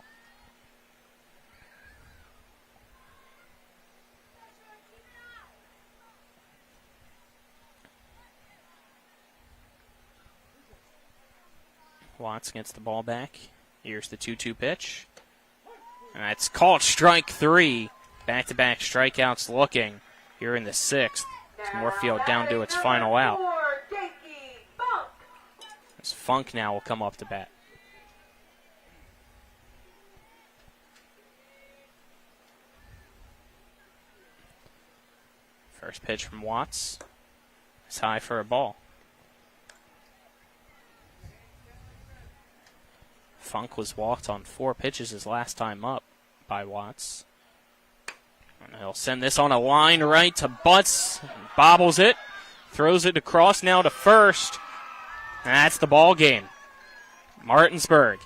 Watts gets the ball back. Here's the 2-2 pitch. And that's called strike 3. Back-to-back strikeouts looking here in the 6th. As Moorefield down to its final out. As Funk now will come up to bat. First pitch from Watts. It's high for a ball. Funk was walked on 4 pitches his last time up by Watts. And he'll send this on a line right to Butts. Bobbles it. Throws it across now to first. That's the ball game. Martinsburg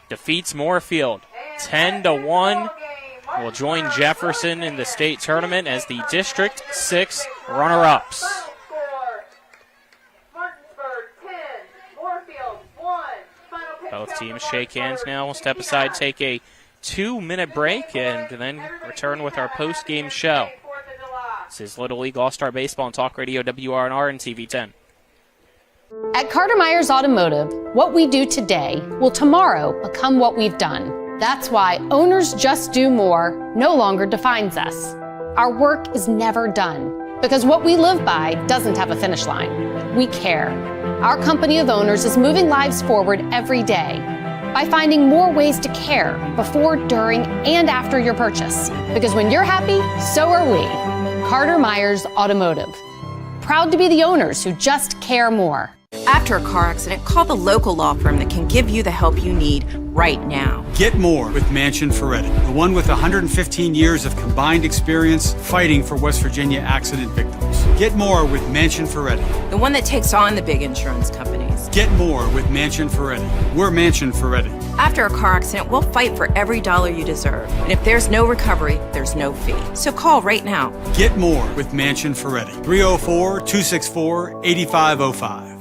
defeats Moorefield 10-1. Will join Jefferson in the state tournament as the District 6 runner-ups. Both teams shake hands now. We'll step aside, take a 2-minute break, and then return with our post-game show. This is Little League All-Star Baseball on Talk Radio WRNR and TV10. At Carter Myers Automotive, what we do today will tomorrow become what we've done. That's why Owners Just Do More no longer defines us. Our work is never done because what we live by doesn't have a finish line. We care. Our company of owners is moving lives forward every day by finding more ways to care before, during, and after your purchase. Because when you're happy, so are we. Carter Myers Automotive. Proud to be the owners who just care more. After a car accident, call the local law firm that can give you the help you need right now. Get more with Mansion Ferretti, the one with 115 years of combined experience fighting for West Virginia accident victims. Get more with Mansion Ferretti. The one that takes on the big insurance companies. Get more with Mansion Ferretti. We're Mansion Ferretti. After a car accident, we'll fight for every dollar you deserve. And if there's no recovery, there's no fee. So call right now. Get more with Mansion Ferretti. 304-264-8505.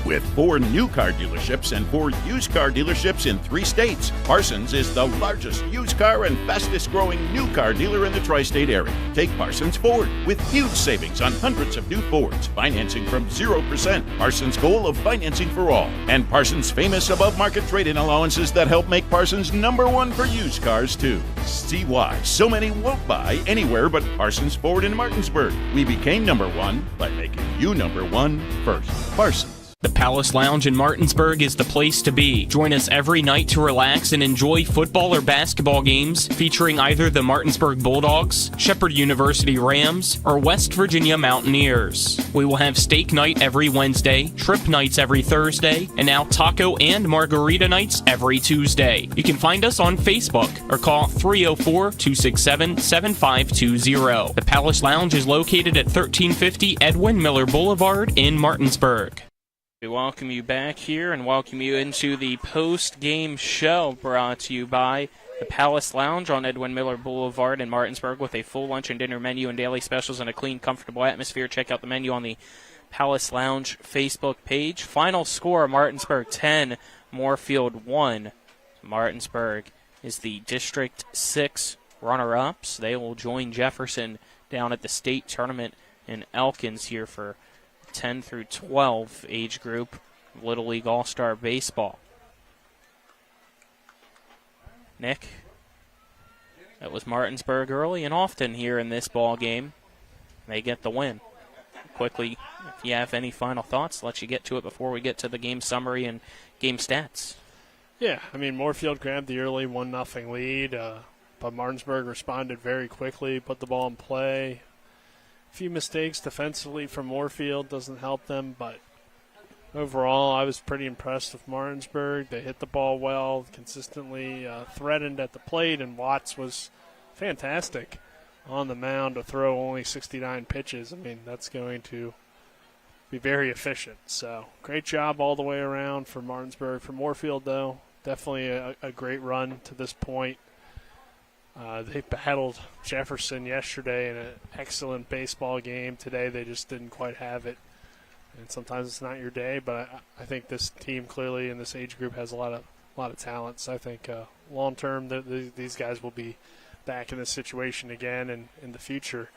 With 4 new car dealerships and 4 used car dealerships in 3 states, Parsons is the largest used car and fastest growing new car dealer in the tri-state area. Take Parsons Ford with huge savings on hundreds of new Fords, financing from 0%, Parsons' goal of financing for all, and Parsons' famous above-market trade-in allowances that help make Parsons #1 for used cars too. See why so many won't buy anywhere but Parsons Ford in Martinsburg. We became #1 by making you #1 first. Parsons. The Palace Lounge in Martinsburg is the place to be. Join us every night to relax and enjoy football or basketball games featuring either the Martinsburg Bulldogs, Shepherd University Rams, or West Virginia Mountaineers. We will have steak night every Wednesday, trip nights every Thursday, and now taco and margarita nights every Tuesday. You can find us on Facebook or call 304-267-7520. The Palace Lounge is located at 1350 Edwin Miller Boulevard in Martinsburg. We welcome you back here and welcome you into the post-game show brought to you by the Palace Lounge on Edwin Miller Boulevard in Martinsburg with a full lunch and dinner menu and daily specials and a clean, comfortable atmosphere. Check out the menu on the Palace Lounge Facebook page. Final score, Martinsburg 10, Moorefield 1. Martinsburg is the District 6 runner-ups. They will join Jefferson down at the state tournament in Elkins here for 10 through 12 age group Little League All-Star Baseball. Nick, that was Martinsburg early and often here in this ball game. They get the win. Quickly, if you have any final thoughts, let you get to it before we get to the game summary and game stats. Yeah, I mean, Moorefield grabbed the early 1-0 lead, but Martinsburg responded very quickly, put the ball in play. A few mistakes defensively from Moorefield doesn't help them, but overall I was pretty impressed with Martinsburg. They hit the ball well, consistently threatened at the plate, and Watts was fantastic on the mound to throw only 69 pitches. I mean, that's going to be very efficient. So great job all the way around for Martinsburg. For Moorefield, though, definitely a great run to this point. They battled Jefferson yesterday in an excellent baseball game. Today they just didn't quite have it. And sometimes it's not your day, but I think this team clearly in this age group has a lot of talent. So I think long term these guys will be back in this situation again and in the future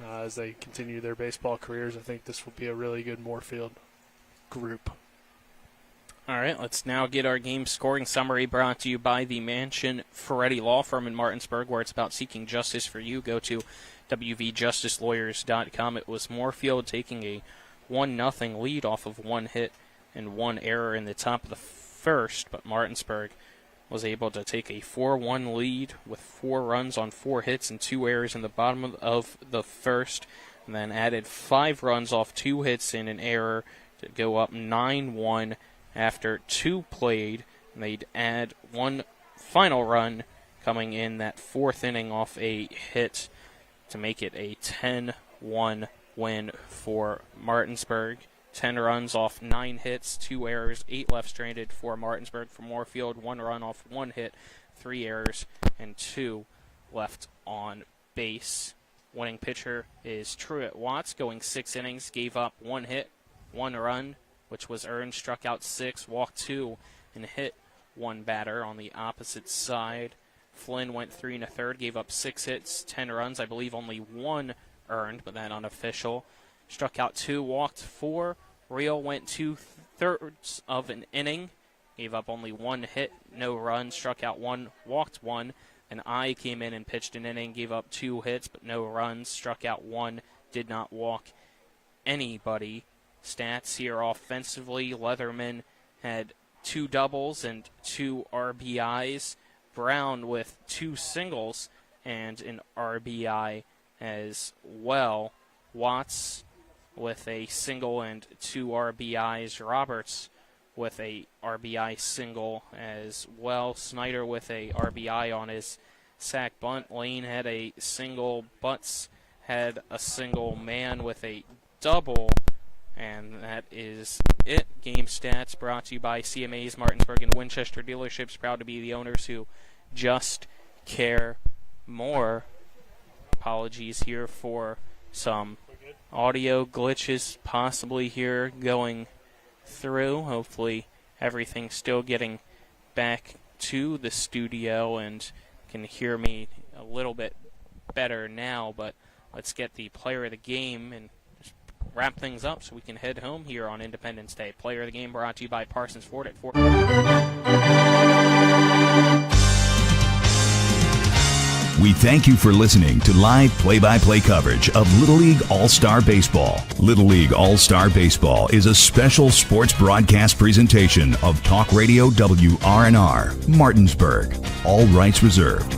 as they continue their baseball careers. I think this will be a really good Moorefield group. All right, let's now get our game scoring summary brought to you by the Mansion Ferretti Law Firm in Martinsburg, where it's about seeking justice for you. Go to wvjusticelawyers.com. It was Moorefield taking a 1-0 lead off of 1 hit and 1 error in the top of the first, but Martinsburg was able to take a 4-1 lead with 4 runs on 4 hits and 2 errors in the bottom of the first. and then added 5 runs off 2 hits and an error to go up 9-1 after 2 played. And they'd add 1 final run coming in that 4th inning off a hit to make it a 10-1 win for Martinsburg. 10 runs off 9 hits, 2 errors, 8 left stranded for Martinsburg. For Moorefield, 1 run off 1 hit, 3 errors, and 2 left on base. Winning pitcher is Truett Watts, going 6 innings, gave up 1 hit, 1 run, which was earned, struck out 6, walked 2, and hit 1 batter. On the opposite side, Flynn went 3 1/3, gave up 6 hits, 10 runs, I believe only 1 earned, but that unofficial. Struck out 2, walked 4. Real went 2/3 of an inning, gave up only 1 hit, no runs, struck out 1, walked 1. And I came in and pitched an inning, gave up 2 hits but no runs, struck out 1, did not walk anybody. Stats here offensively, Leatherman had 2 doubles and 2 RBIs. Brown with 2 singles and an RBI as well. Watts with a single and 2 RBIs. Roberts with a RBI single as well. Snyder with a RBI on his sac bunt. Lane had a single. Butts had a single. Man with a double. And that is it. Game stats brought to you by CMA's Martinsburg and Winchester dealerships. Proud to be the owners who just care more. Apologies here for some audio glitches possibly here going through. Hopefully everything's still getting back to the studio and can hear me a little bit better now, but let's get the player of the game and just wrap things up so we can head home here on Independence Day. Player of the game brought to you by Parsons Ford at 4. We thank you for listening to live play-by-play coverage of Little League All-Star Baseball. Little League All-Star Baseball is a special sports broadcast presentation of Talk Radio WRNR, Martinsburg. All rights reserved.